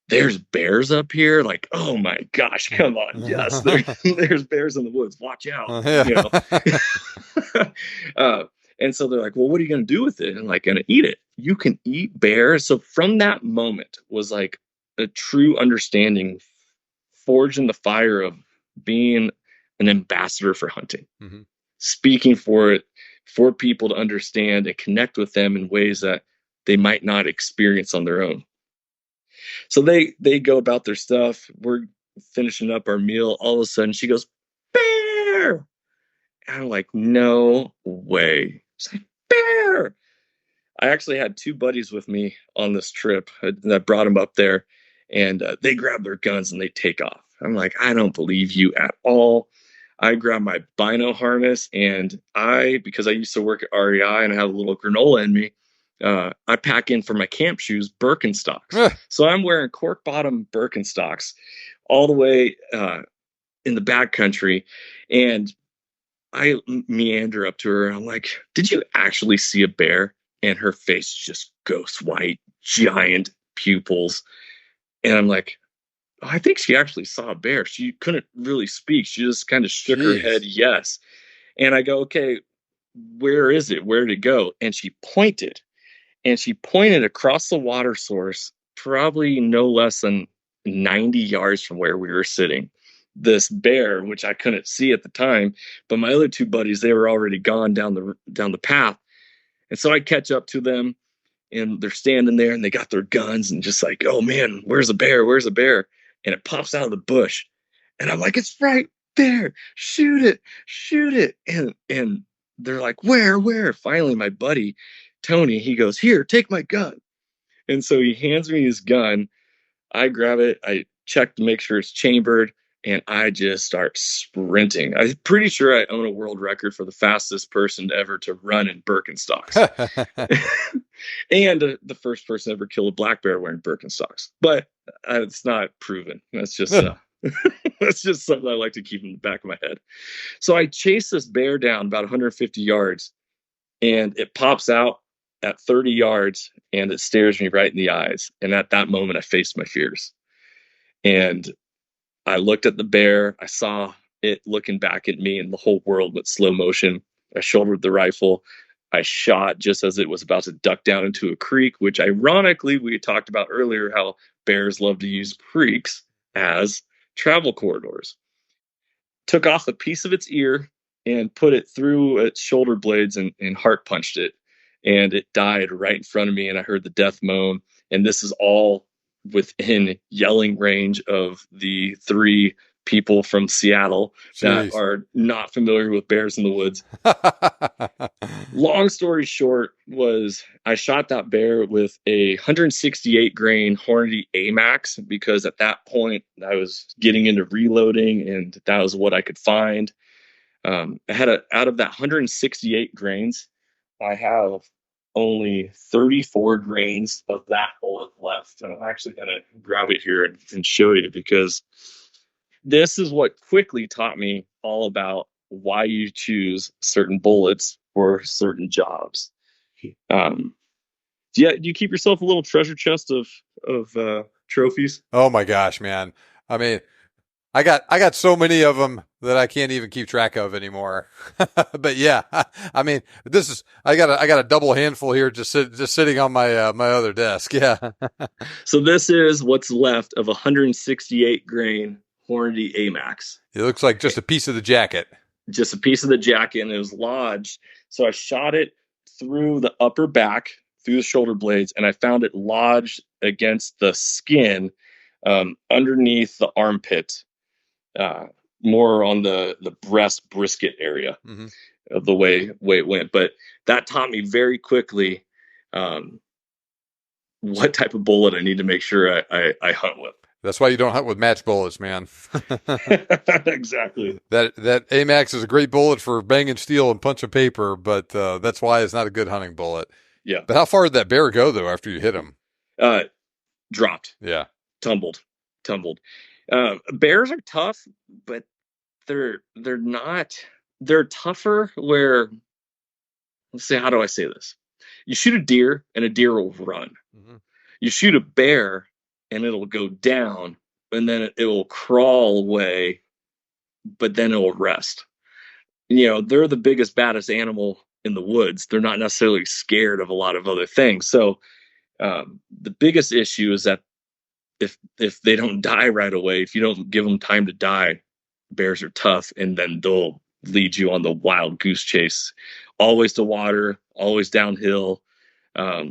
There's bears up here. Like, oh my gosh, come on. Yes, there's bears in the woods. Watch out. And so they're like, well, what are you going to do with it? And like, going to eat it. You can eat bears. So from that moment was like a true understanding forged in the fire of being an ambassador for hunting, speaking for it, for people to understand and connect with them in ways that they might not experience on their own. So they go about their stuff. We're finishing up our meal. All of a sudden she goes, bear. And I'm like, no way. She's like, bear. I actually had 2 buddies with me on this trip that brought them up there, and they grab their guns and they take off. I'm like, I don't believe you at all. I grab my bino harness, and because I used to work at REI and I have a little granola in me, I pack in for my camp shoes Birkenstocks. So I'm wearing cork bottom Birkenstocks all the way in the backcountry, and I meander up to her and I'm like, "Did you actually see a bear?" And her face just ghost white, giant pupils. And I'm like, "Oh, I think she actually saw a bear." She couldn't really speak. She just kind of shook her head, Jeez. yes. And I go, "Okay, where is it? Where did it go?" And she pointed across the water source, probably no less than 90 yards from where we were sitting. This bear, which I couldn't see at the time, but my other two buddies, they were already gone down the path. And so I catch up to them and they're standing there and they got their guns and just like, "Oh man, where's the bear? Where's the bear?" And it pops out of the bush. And I'm like, "It's right there. Shoot it. Shoot it." And they're like, Where?" Finally, my buddy, Tony, he goes, "Here, take my gun." And so he hands me his gun. I grab it. I check to make sure it's chambered. And I just start sprinting. I'm pretty sure I own a world record for the fastest person ever to run in Birkenstocks. And the first person ever killed a black bear wearing Birkenstocks. But it's not proven. That's just that's just something I like to keep in the back of my head. So I chase this bear down about 150 yards, and it pops out at 30 yards, and it stares me right in the eyes. And at that moment, I faced my fears. And I looked at the bear. I saw it looking back at me, and the whole world went slow motion. I shouldered the rifle. I shot just as it was about to duck down into a creek, which ironically, we talked about earlier how bears love to use creeks as travel corridors. Took off a piece of its ear and put it through its shoulder blades and heart punched it. And it died right in front of me. And I heard the death moan. And this is all within yelling range of the three people from Seattle that Jeez. are not familiar with bears in the woods. Long story short was I shot that bear with a 168 grain Hornady AMAX because at that point I was getting into reloading and that was what I could find. I had out of that 168 grains, I have only 34 grains of that bullet left. And I'm actually going to grab it here and show you because this is what quickly taught me all about why you choose certain bullets for certain jobs. Do you keep yourself a little treasure chest of trophies? Oh my gosh, man. I mean, I got so many of them that I can't even keep track of anymore. But yeah, I mean, I got a double handful here just sitting on my my other desk. Yeah. So this is what's left of a 168 grain Hornady AMAX. It looks like just a piece of the jacket. Just a piece of the jacket, and it was lodged. So I shot it through the upper back, through the shoulder blades, and I found it lodged against the skin underneath the armpit, more on the breast brisket area of the way it went. But that taught me very quickly what type of bullet I need to make sure I hunt with. That's why you don't hunt with match bullets, man. Exactly. That AMAX is a great bullet for banging steel and punching paper, but that's why it's not a good hunting bullet. Yeah. But how far did that bear go though after you hit him? Dropped. Yeah. Tumbled. Bears are tough, but they're not. They're tougher where. Let's say, how do I say this? You shoot a deer and a deer will run. Mm-hmm. You shoot a bear and it'll go down and then it will crawl away, but then it will rest. You know, they're the biggest, baddest animal in the woods. They're not necessarily scared of a lot of other things. So the biggest issue is that if they don't die right away, if you don't give them time to die, bears are tough and then they'll lead you on the wild goose chase, always to water, always downhill,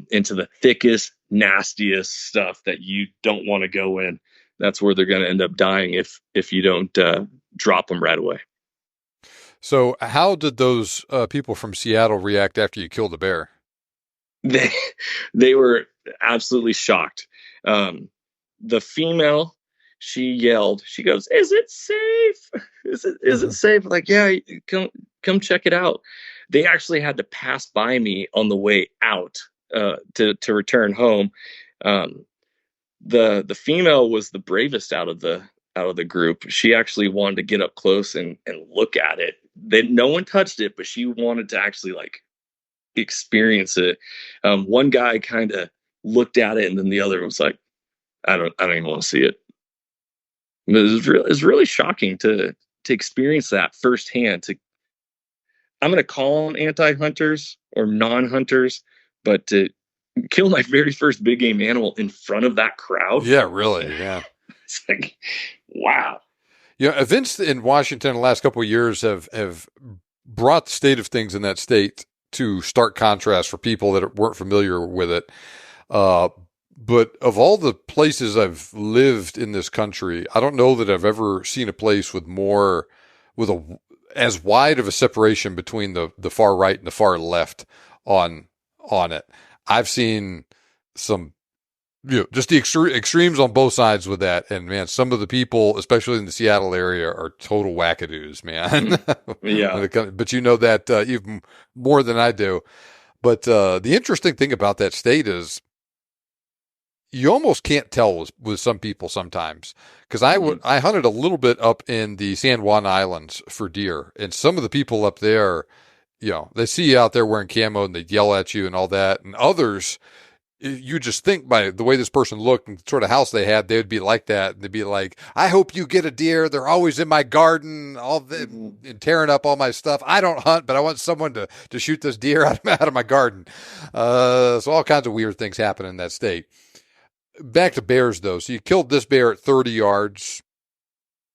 into the thickest, nastiest stuff that you don't want to go in. That's where they're going to end up dying if you don't drop them right away. So how did those people from Seattle react after you killed the bear? They were absolutely shocked. The female, she yelled, she goes, "Is it safe? Is it safe?" Like, yeah, come check it out. They actually had to pass by me on the way out to return home. The female was the bravest out of the group. She actually wanted to get up close and look at it. no one touched it, but she wanted to actually like experience it. One guy kind of looked at it, and then the other was like, I don't even want to see it. It's really shocking to experience that firsthand. I'm going to call them anti-hunters or non-hunters, but to kill my very first big game animal in front of that crowd. Yeah, really. Yeah. It's like, wow. Events in Washington the last couple of years have brought the state of things in that state to stark contrast for people that weren't familiar with it. But of all the places I've lived in this country, I don't know that I've ever seen a place with as wide of a separation between the far right and the far left on it. I've seen some, just the extremes on both sides with that. And man, some of the people, especially in the Seattle area, are total wackadoos, man. Yeah. But that even more than I do. But the interesting thing about that state is you almost can't tell with some people sometimes, because I hunted a little bit up in the San Juan Islands for deer, and some of the people up there, they see you out there wearing camo and they yell at you and all that, and others, you just think by the way this person looked and the sort of house they had, they would be like that. They'd be like, I hope you get a deer. They're always in my garden, and tearing up all my stuff. I don't hunt, but I want someone to shoot this deer out of my garden. So all kinds of weird things happen in that state. Back to bears, though. So you killed this bear at 30 yards.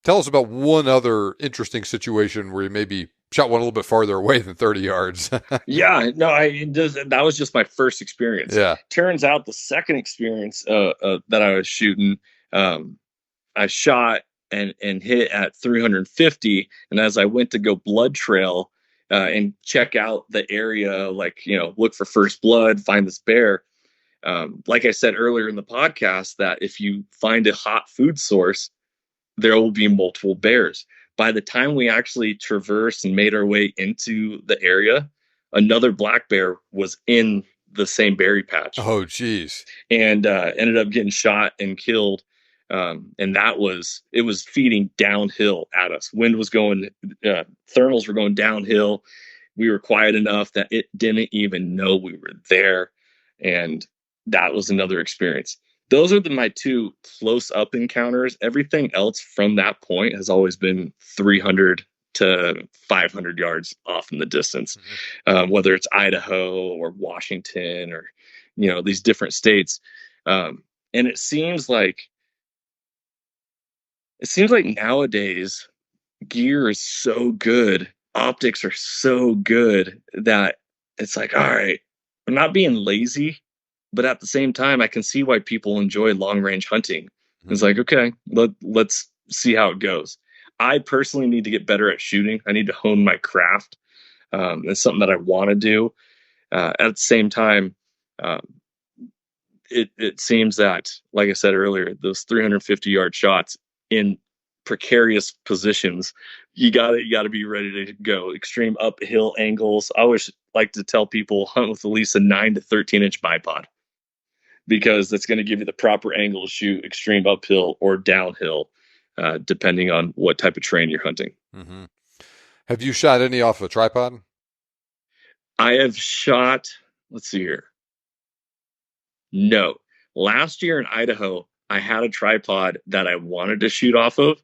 Tell us about one other interesting situation where you maybe shot one a little bit farther away than 30 yards. Yeah, no, that was just my first experience. Yeah. Turns out the second experience that I was shooting, I shot and hit at 350. And as I went to go blood trail and check out the area, like, look for first blood, find this bear. Like I said earlier in the podcast, that if you find a hot food source, there will be multiple bears. By the time we actually traversed and made our way into the area, another black bear was in the same berry patch. Oh, geez. And ended up getting shot and killed. And it was feeding downhill at us. Wind was going, thermals were going downhill. We were quiet enough that it didn't even know we were there. And that was another experience. Those are my two close-up encounters. Everything else from that point has always been 300 to 500 yards off in the distance, whether it's Idaho or Washington or, these different states. And it seems like nowadays gear is so good, optics are so good that it's like, all right, I'm not being lazy, but at the same time, I can see why people enjoy long range hunting. It's like, okay, let's see how it goes. I personally need to get better at shooting. I need to hone my craft. It's something that I want to do. At the same time, it seems that, like I said earlier, those 350-yard shots in precarious positions, you gotta be ready to go. Extreme uphill angles. I always like to tell people hunt with at least a 9 to 13-inch bipod, because that's going to give you the proper angle to shoot extreme uphill or downhill, depending on what type of terrain you're hunting. Mm-hmm. Have you shot any off of a tripod? I have shot, let's see here. No. Last year in Idaho, I had a tripod that I wanted to shoot off of.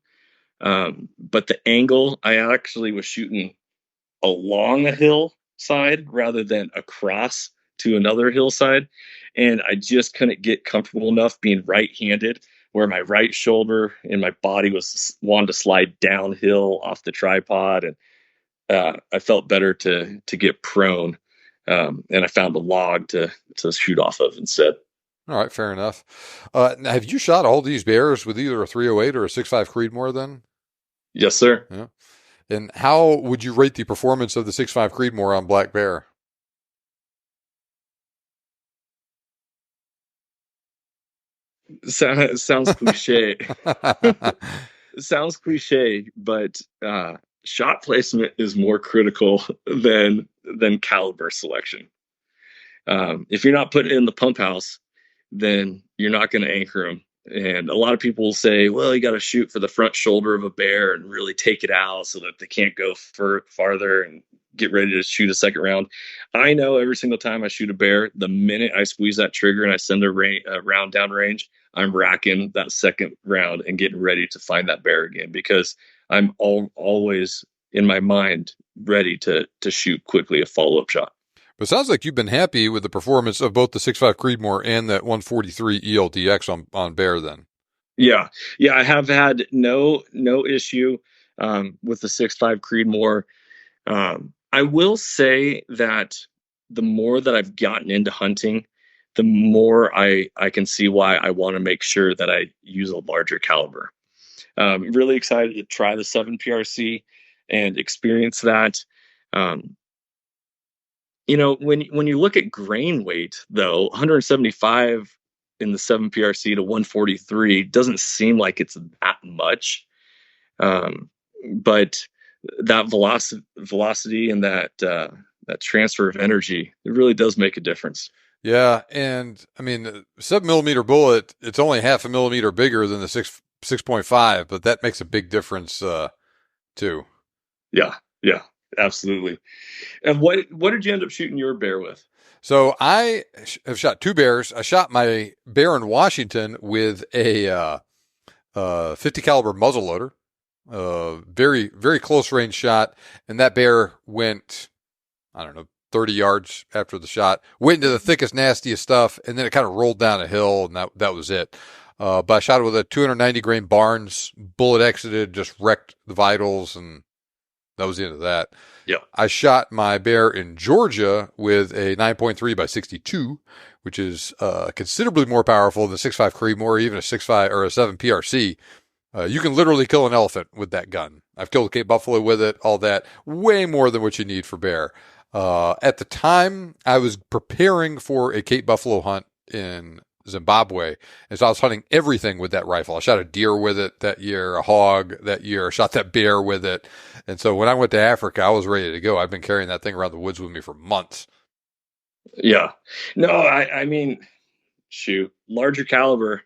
But the angle, I actually was shooting along a hillside rather than across to another hillside. And I just couldn't get comfortable enough being right-handed, where my right shoulder and my body wanted to slide downhill off the tripod. And I felt better to get prone. And I found a log to shoot off of instead. All right, fair enough. Now, have you shot all these bears with either a 308 or a 6.5 Creedmoor then? Yes, sir. Yeah. And how would you rate the performance of the 6.5 Creedmoor on black bear? Sounds cliche. Sounds cliche, but shot placement is more critical than caliber selection. If you're not putting it in the pump house, then you're not going to anchor them. And a lot of people will say, well, you got to shoot for the front shoulder of a bear and really take it out so that they can't go farther and get ready to shoot a second round. I know every single time I shoot a bear, the minute I squeeze that trigger and I send a round down range, I'm racking that second round and getting ready to find that bear again, because I'm always in my mind ready to shoot quickly a follow-up shot. But it sounds like you've been happy with the performance of both the 6.5 Creedmoor and that 143 ELDX on bear then. Yeah. I have had no issue with the 6.5 Creedmoor. I will say that the more that I've gotten into hunting, the more I can see why I want to make sure that I use a larger caliber. Really excited to try the 7 PRC and experience that. When you look at grain weight, though, 175 in the 7 PRC to 143 doesn't seem like it's that much. But that velocity and that transfer of energy, it really does make a difference. Yeah, and I mean, the 7mm bullet, it's only 0.5 millimeter bigger than the 6.5, but that makes a big difference too. Yeah, absolutely. And what did you end up shooting your bear with? So I have shot 2 bears. I shot my bear in Washington with a 50 caliber muzzleloader. Very, very close range shot. And that bear went, I don't know, 30 yards after the shot, went into the thickest, nastiest stuff, and then it kind of rolled down a hill, and that was it. But I shot it with a 290 grain Barnes, bullet exited, just wrecked the vitals, and that was the end of that. Yeah. I shot my bear in Georgia with a 9.3 by 62, which is considerably more powerful than 6.5 Creedmoor, or even a 6.5 or a 7 PRC. You can literally kill an elephant with that gun. I've killed a Cape buffalo with it, all that. Way more than what you need for bear. At the time, I was preparing for a Cape buffalo hunt in Zimbabwe, and so I was hunting everything with that rifle. I shot a deer with it that year, a hog that year, I shot that bear with it. And so when I went to Africa, I was ready to go. I've been carrying that thing around the woods with me for months. Yeah. No, I mean, shoot, larger caliber.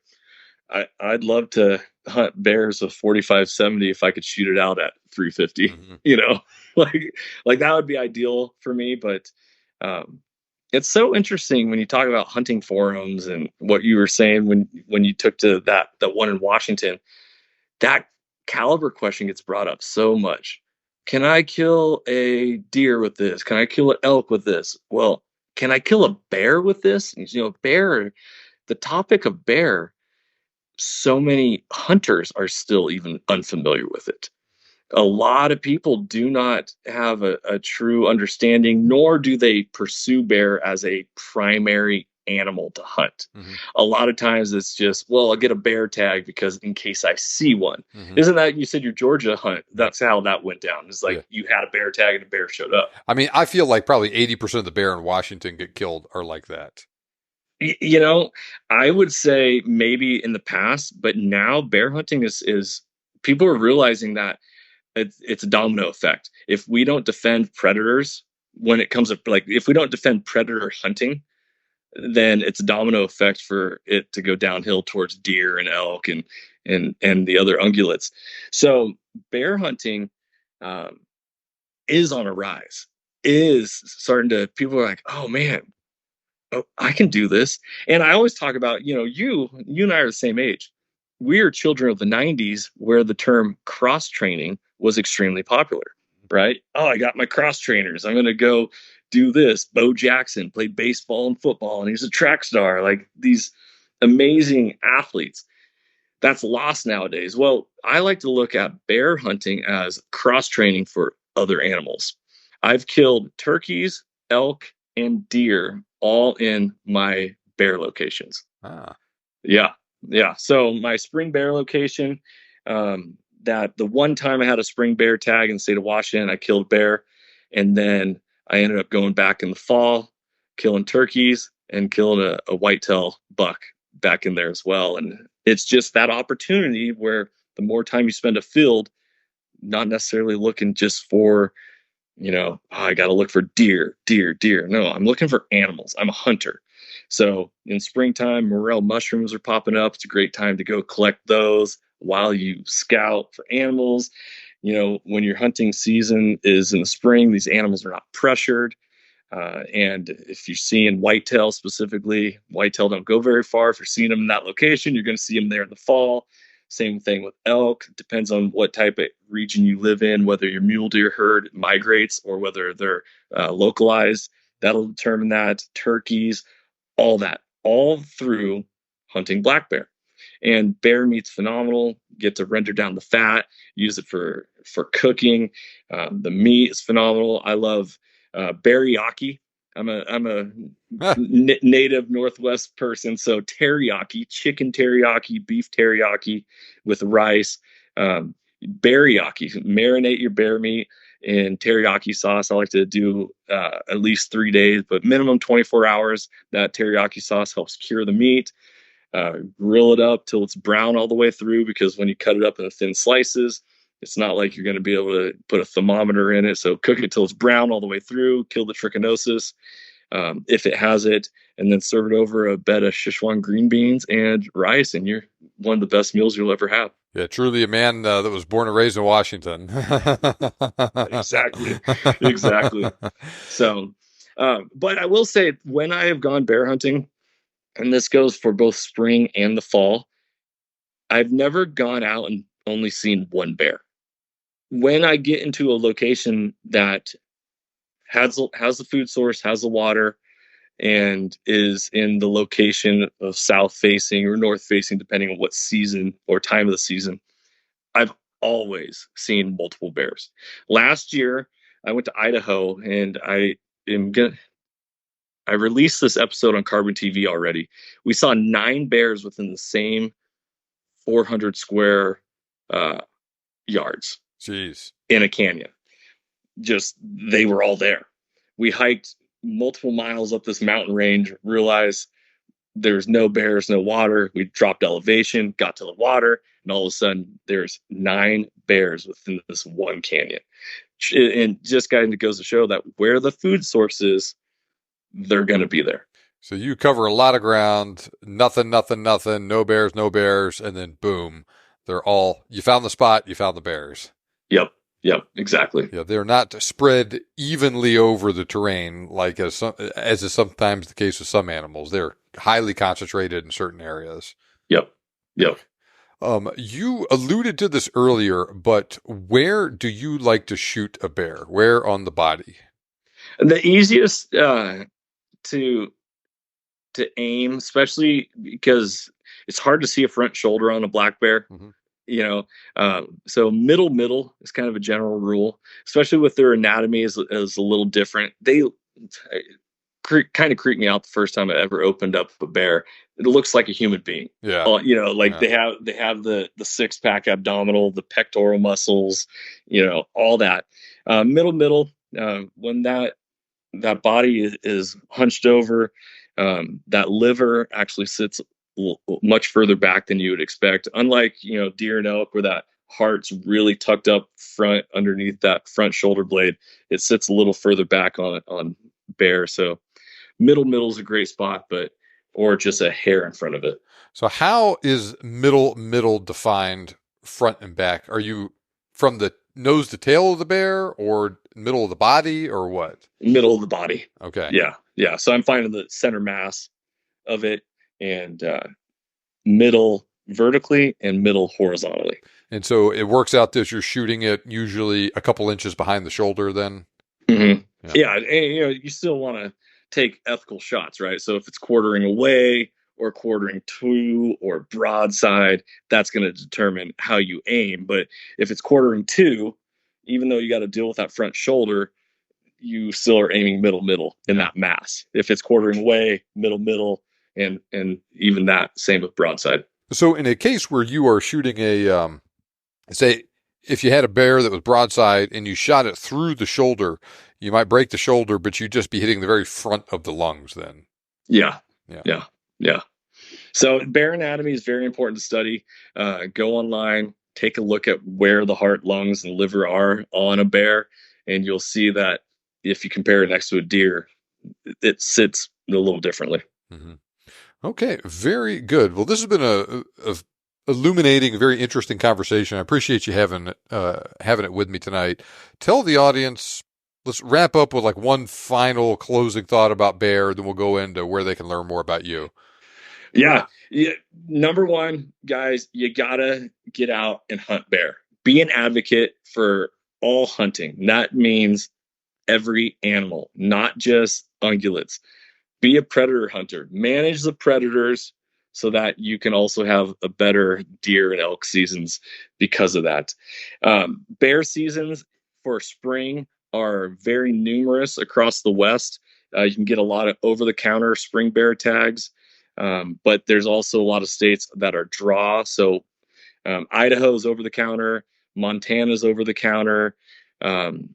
I'd love to hunt bears with 45-70 if I could shoot it out at 350. Mm-hmm. Like that would be ideal for me. But it's so interesting when you talk about hunting forums and what you were saying when you took to that one in Washington. That caliber question gets brought up so much. Can I kill a deer with this? Can I kill an elk with this? Well, can I kill a bear with this? Bear, the topic of bear, so many hunters are still even unfamiliar with it. A lot of people do not have a true understanding, nor do they pursue bear as a primary animal to hunt. Mm-hmm. A lot of times it's just, well, I'll get a bear tag because in case I see one. Mm-hmm. Isn't that, you said your Georgia hunt, that's how that went down. It's like You had a bear tag and a bear showed up. I mean, I feel like probably 80% of the bear in Washington get killed are like that. I would say maybe in the past, but now bear hunting is people are realizing that it's a domino effect. If we don't defend predators when it comes to, like, if we don't defend predator hunting, then it's a domino effect for it to go downhill towards deer and elk and the other ungulates. So bear hunting is on a rise, is starting to, people are like, oh man, I can do this. And I always talk about, you and I are the same age. We are children of the 90s where the term cross training was extremely popular, right? Oh, I got my cross trainers. I'm going to go do this. Bo Jackson played baseball and football, and he's a track star. Like these amazing athletes. That's lost nowadays. Well, I like to look at bear hunting as cross training for other animals. I've killed turkeys, elk, and deer all in my bear locations. Yeah. So my spring bear location, that the one time I had a spring bear tag in the state of Washington, I killed bear. And then I ended up going back in the fall, killing turkeys and killing a whitetail buck back in there as well. And it's just that opportunity where the more time you spend afield, not necessarily looking just for, I got to look for deer. No, I'm looking for animals. I'm a hunter. So in springtime, morel mushrooms are popping up. It's a great time to go collect those while you scout for animals. When your hunting season is in the spring, these animals are not pressured. And if you're seeing whitetail specifically, whitetail don't go very far. If you're seeing them in that location, you're going to see them there in the fall. Same thing with elk. Depends on what type of region you live in, whether your mule deer herd migrates or whether they're localized. That'll determine that. Turkeys, all that, all through hunting black bear. And bear meat's phenomenal. Get to render down the fat, use it for cooking. The meat is phenomenal. I love teriyaki. I'm a native Northwest person, so teriyaki, chicken teriyaki, beef teriyaki with rice. Berryaki, marinate your bear meat in teriyaki sauce. I like to do at least 3 days, but minimum 24 hours. That teriyaki sauce helps cure the meat. Grill it up till it's brown all the way through, because when you cut it up in thin slices, it's not like you're going to be able to put a thermometer in it. So cook it till it's brown all the way through, kill the trichinosis if it has it, and then serve it over a bed of Sichuan green beans and rice, and you're one of the best meals you'll ever have. Yeah, truly a man that was born and raised in Washington. Exactly. Exactly. So, but I will say, when I have gone bear hunting, and this goes for both spring and the fall, I've never gone out and only seen one bear. When I get into a location that has the food source, has the water, and is in the location of south facing or north facing, depending on what season or time of the season, I've always seen multiple bears. Last year, I went to Idaho, and I released this episode on Carbon TV already. We saw 9 bears within the same 400 square yards. Jeez. In a canyon. Just, they were all there. We hiked multiple miles up this mountain range, realized there's no bears, no water. We dropped elevation, got to the water, and all of a sudden there's 9 bears within this one canyon. And just kind of goes to show that where the food source is, they're going to be there. So you cover a lot of ground, nothing, no bears, and then boom, you found the spot, you found the bears. Yep, exactly. Yeah, they're not spread evenly over the terrain as is sometimes the case with some animals. They're highly concentrated in certain areas. Yep. You alluded to this earlier, but where do you like to shoot a bear? Where on the body? The easiest to aim, especially because it's hard to see a front shoulder on a black bear. Mm-hmm. So middle is kind of a general rule, especially with their anatomy is a little different. They kind of creeped me out the first time I ever opened up a bear. It looks like a human being. Yeah. Yeah. They have the 6-pack abdominal, the pectoral muscles, all that. Middle, when that body is hunched over, that liver actually sits much further back than you would expect. Unlike, deer and elk, where that heart's really tucked up front underneath that front shoulder blade, it sits a little further back on bear. So middle is a great spot, or just a hair in front of it. So how is middle defined front and back? Are you from the nose to tail of the bear, or middle of the body, or what? Middle of the body. Okay. Yeah. So I'm finding the center mass of it, and middle vertically and middle horizontally. And so it works out that you're shooting it usually a couple inches behind the shoulder then? Mm-hmm. Yeah. And, you still want to take ethical shots, right? So if it's quartering away or quartering to or broadside, that's going to determine how you aim. But if it's quartering to, even though you got to deal with that front shoulder, you still are aiming middle in that mass. If it's quartering away, middle, and even that, same with broadside. So in a case where you are shooting say if you had a bear that was broadside and you shot it through the shoulder, you might break the shoulder, but you'd just be hitting the very front of the lungs then. Yeah. So bear anatomy is very important to study. Go online, take a look at where the heart, lungs, and liver are on a bear, and you'll see that if you compare it next to a deer, it sits a little differently. Mm-hmm. Okay, very good. Well, this has been a illuminating, very interesting conversation. I appreciate you having it with me tonight. Tell the audience. Let's wrap up with like one final closing thought about bear, then we'll go into where they can learn more about you. Yeah. Yeah. Number one, guys, you gotta get out and hunt bear. Be an advocate for all hunting. That means every animal, not just ungulates. Be a predator hunter. Manage the predators so that you can also have a better deer and elk seasons because of that. Bear seasons for spring are very numerous across the West. You can get a lot of over the counter spring bear tags, but there's also a lot of states that are draw. So Idaho's over the counter, Montana's over the counter. Um,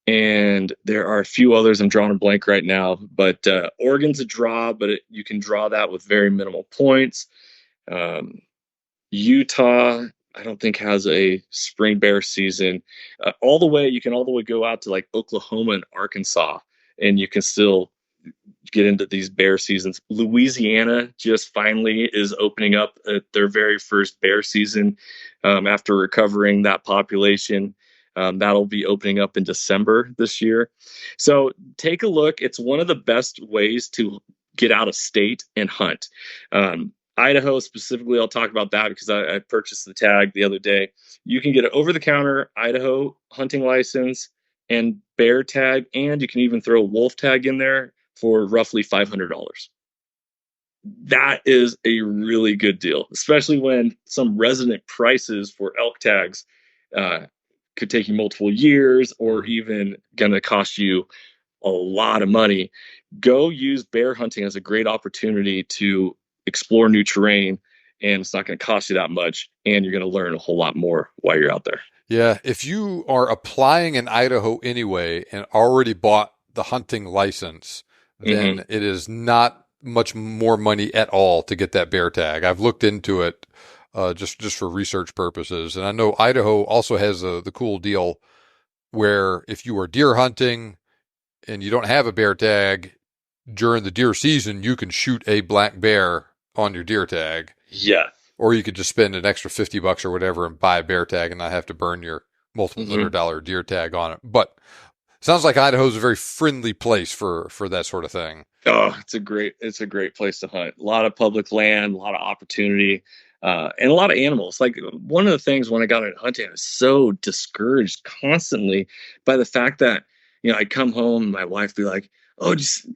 and there are a few others I'm drawing a blank right now, but Oregon's a draw, but you can draw that with very minimal points. Um, Utah, I don't think has a spring bear season. All the way, you can all the way go out to like Oklahoma and Arkansas, and you can still get into these bear seasons. Louisiana just finally is opening up their very first bear season after recovering that population. That'll be opening up in December this year. So take a look. It's one of the best ways to get out of state and hunt. Idaho specifically, I'll talk about that because I purchased the tag the other day. You can get an over the counter Idaho hunting license and bear tag, and you can even throw a wolf tag in there for roughly $500. That is a really good deal, especially when some resident prices for elk tags could take you multiple years or even going to cost you a lot of money. Go use bear hunting as a great opportunity to explore new terrain, and it's not going to cost you that much, and you're going to learn a whole lot more while you're out there. Yeah, if you are applying in Idaho anyway and already bought the hunting license, then it is not much more money at all to get that bear tag. I've looked into it just for research purposes, and I know Idaho also has the cool deal where if you are deer hunting and you don't have a bear tag during the deer season, you can shoot a black bear on your deer tag. Yeah. Or you could just spend an extra $50 or whatever and buy a bear tag and not have to burn your multiple $100 deer tag on it. But sounds like Idaho's a very friendly place for that sort of thing. Oh, it's a great place to hunt. A lot of public land, a lot of opportunity, and a lot of animals. Like one of the things when I got into hunting, I was so discouraged constantly by the fact that, I'd come home and my wife would be like, "Oh, just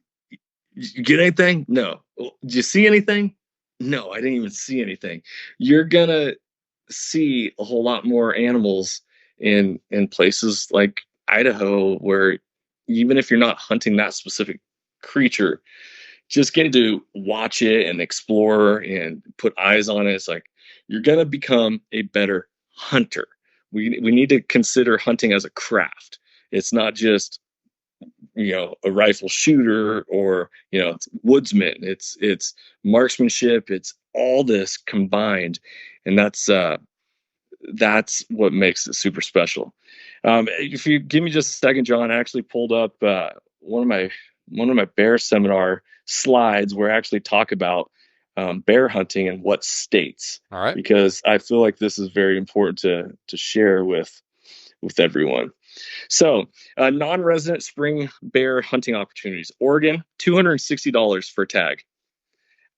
you get anything? No. Did you see anything? No, I didn't even see anything." You're gonna see a whole lot more animals in places like Idaho, where even if you're not hunting that specific creature, just getting to watch it and explore and put eyes on it, it's like you're gonna become a better hunter. We need to consider hunting as a craft. It's not just a rifle shooter or it's woodsman. It's marksmanship. It's all this combined, and that's what makes it super special. If you give me just a second, John, I actually pulled up one of my bear seminar slides where I actually talk about bear hunting in what states. All right. Because I feel like this is very important to share with everyone. So, non-resident spring bear hunting opportunities. Oregon, $260 for a tag.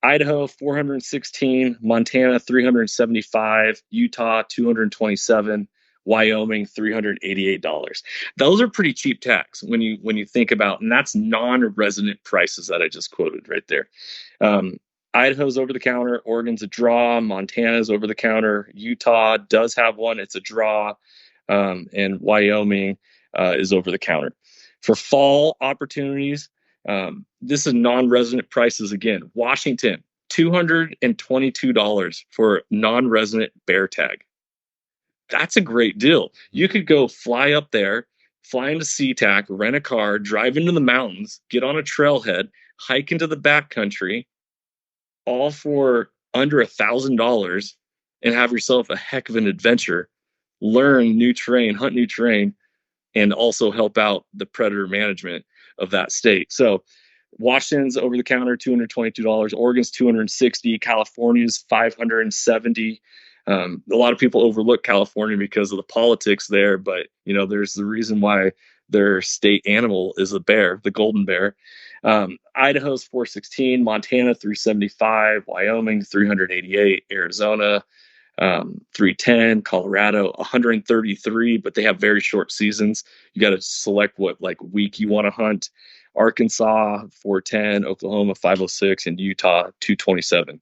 Idaho, $416. Montana, $375. Utah, $227. Wyoming, $388. Those are pretty cheap tags when you think about, and that's non-resident prices that I just quoted right there. Idaho's over the counter. Oregon's a draw. Montana's over the counter. Utah does have one. It's a draw. And Wyoming is over the counter. For fall opportunities, this is non-resident prices again. Washington, $222 for non-resident bear tag. That's a great deal. You could go fly up there, fly into SeaTac, rent a car, drive into the mountains, get on a trailhead, hike into the backcountry, all for under $1,000, and have yourself a heck of an adventure. Learn new terrain, hunt new terrain, and also help out the predator management of that state. So Washington's over the counter, $222. Oregon's $260. California's $570. A lot of people overlook California because of the politics there, but there's the reason why their state animal is a bear, the golden bear. Idaho's $416, Montana $375, Wyoming $388, Arizona $310, Colorado $133, but they have very short seasons. You got to select what week you want to hunt. Arkansas $410, Oklahoma $506, and Utah $227.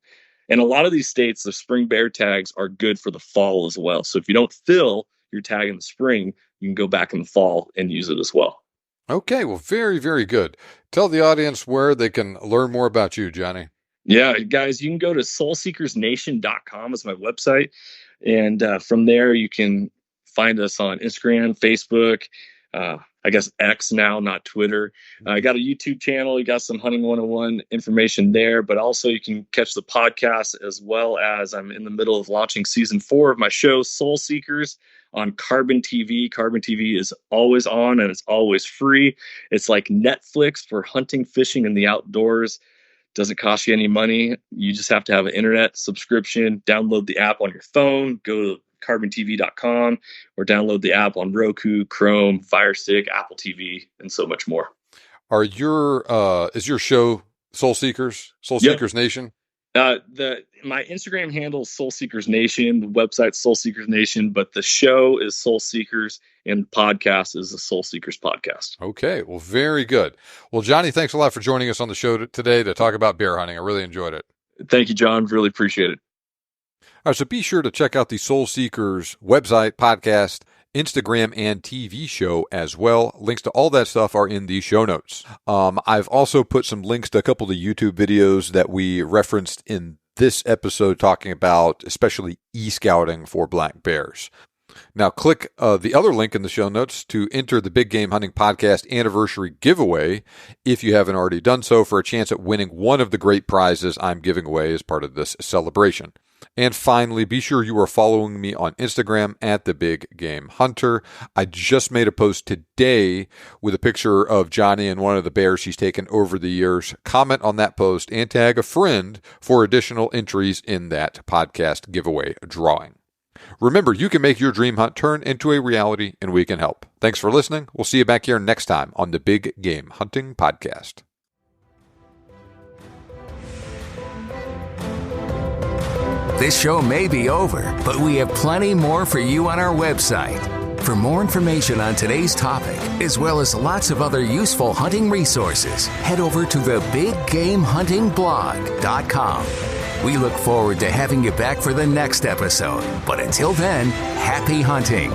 And a lot of these states, the spring bear tags are good for the fall as well. So if you don't fill your tag in the spring, you can go back in the fall and use it as well. Okay, well, very, very good. Tell the audience where they can learn more about you, Johnny. Yeah, guys, you can go to soulseekersnation.com is my website. And from there, you can find us on Instagram, Facebook, I guess X now, not Twitter. I got a YouTube channel. You got some Hunting 101 information there, but also you can catch the podcast, as well as I'm in the middle of launching season 4 of my show, Soul Seekers, on Carbon TV. Carbon TV is always on and it's always free. It's like Netflix for hunting, fishing, and the outdoors. Doesn't cost you any money. You just have to have an internet subscription, download the app on your phone, go to carbontv.com, or download the app on Roku, Chrome, Fire Stick, Apple TV, and so much more. Is your show Soul Seekers Nation? My Instagram handle is Soul Seekers Nation, the website Soul Seekers Nation, but the show is Soul Seekers and the podcast is the Soul Seekers Podcast. Okay, well, very good. Well, Johnny, thanks a lot for joining us on the show today to talk about bear hunting. I really enjoyed it. Thank you, John. Really appreciate it. All right, so be sure to check out the Soul Seekers website, podcast, Instagram, and TV show as well. Links to all that stuff are in the show notes. I've also put some links to a couple of the YouTube videos that we referenced in this episode, talking about especially e-scouting for black bears. Now, click the other link in the show notes to enter the Big Game Hunting Podcast Anniversary Giveaway, if you haven't already done so, for a chance at winning one of the great prizes I'm giving away as part of this celebration. And finally, be sure you are following me on Instagram at The Big Game Hunter. I just made a post today with a picture of Johnny and one of the bears he's taken over the years. Comment on that post and tag a friend for additional entries in that podcast giveaway drawing. Remember, you can make your dream hunt turn into a reality, and we can help. Thanks for listening. We'll see you back here next time on the Big Game Hunting Podcast. This show may be over, but we have plenty more for you on our website. For more information on today's topic, as well as lots of other useful hunting resources, head over to the BigGameHuntingBlog.com. We look forward to having you back for the next episode. But until then, happy hunting.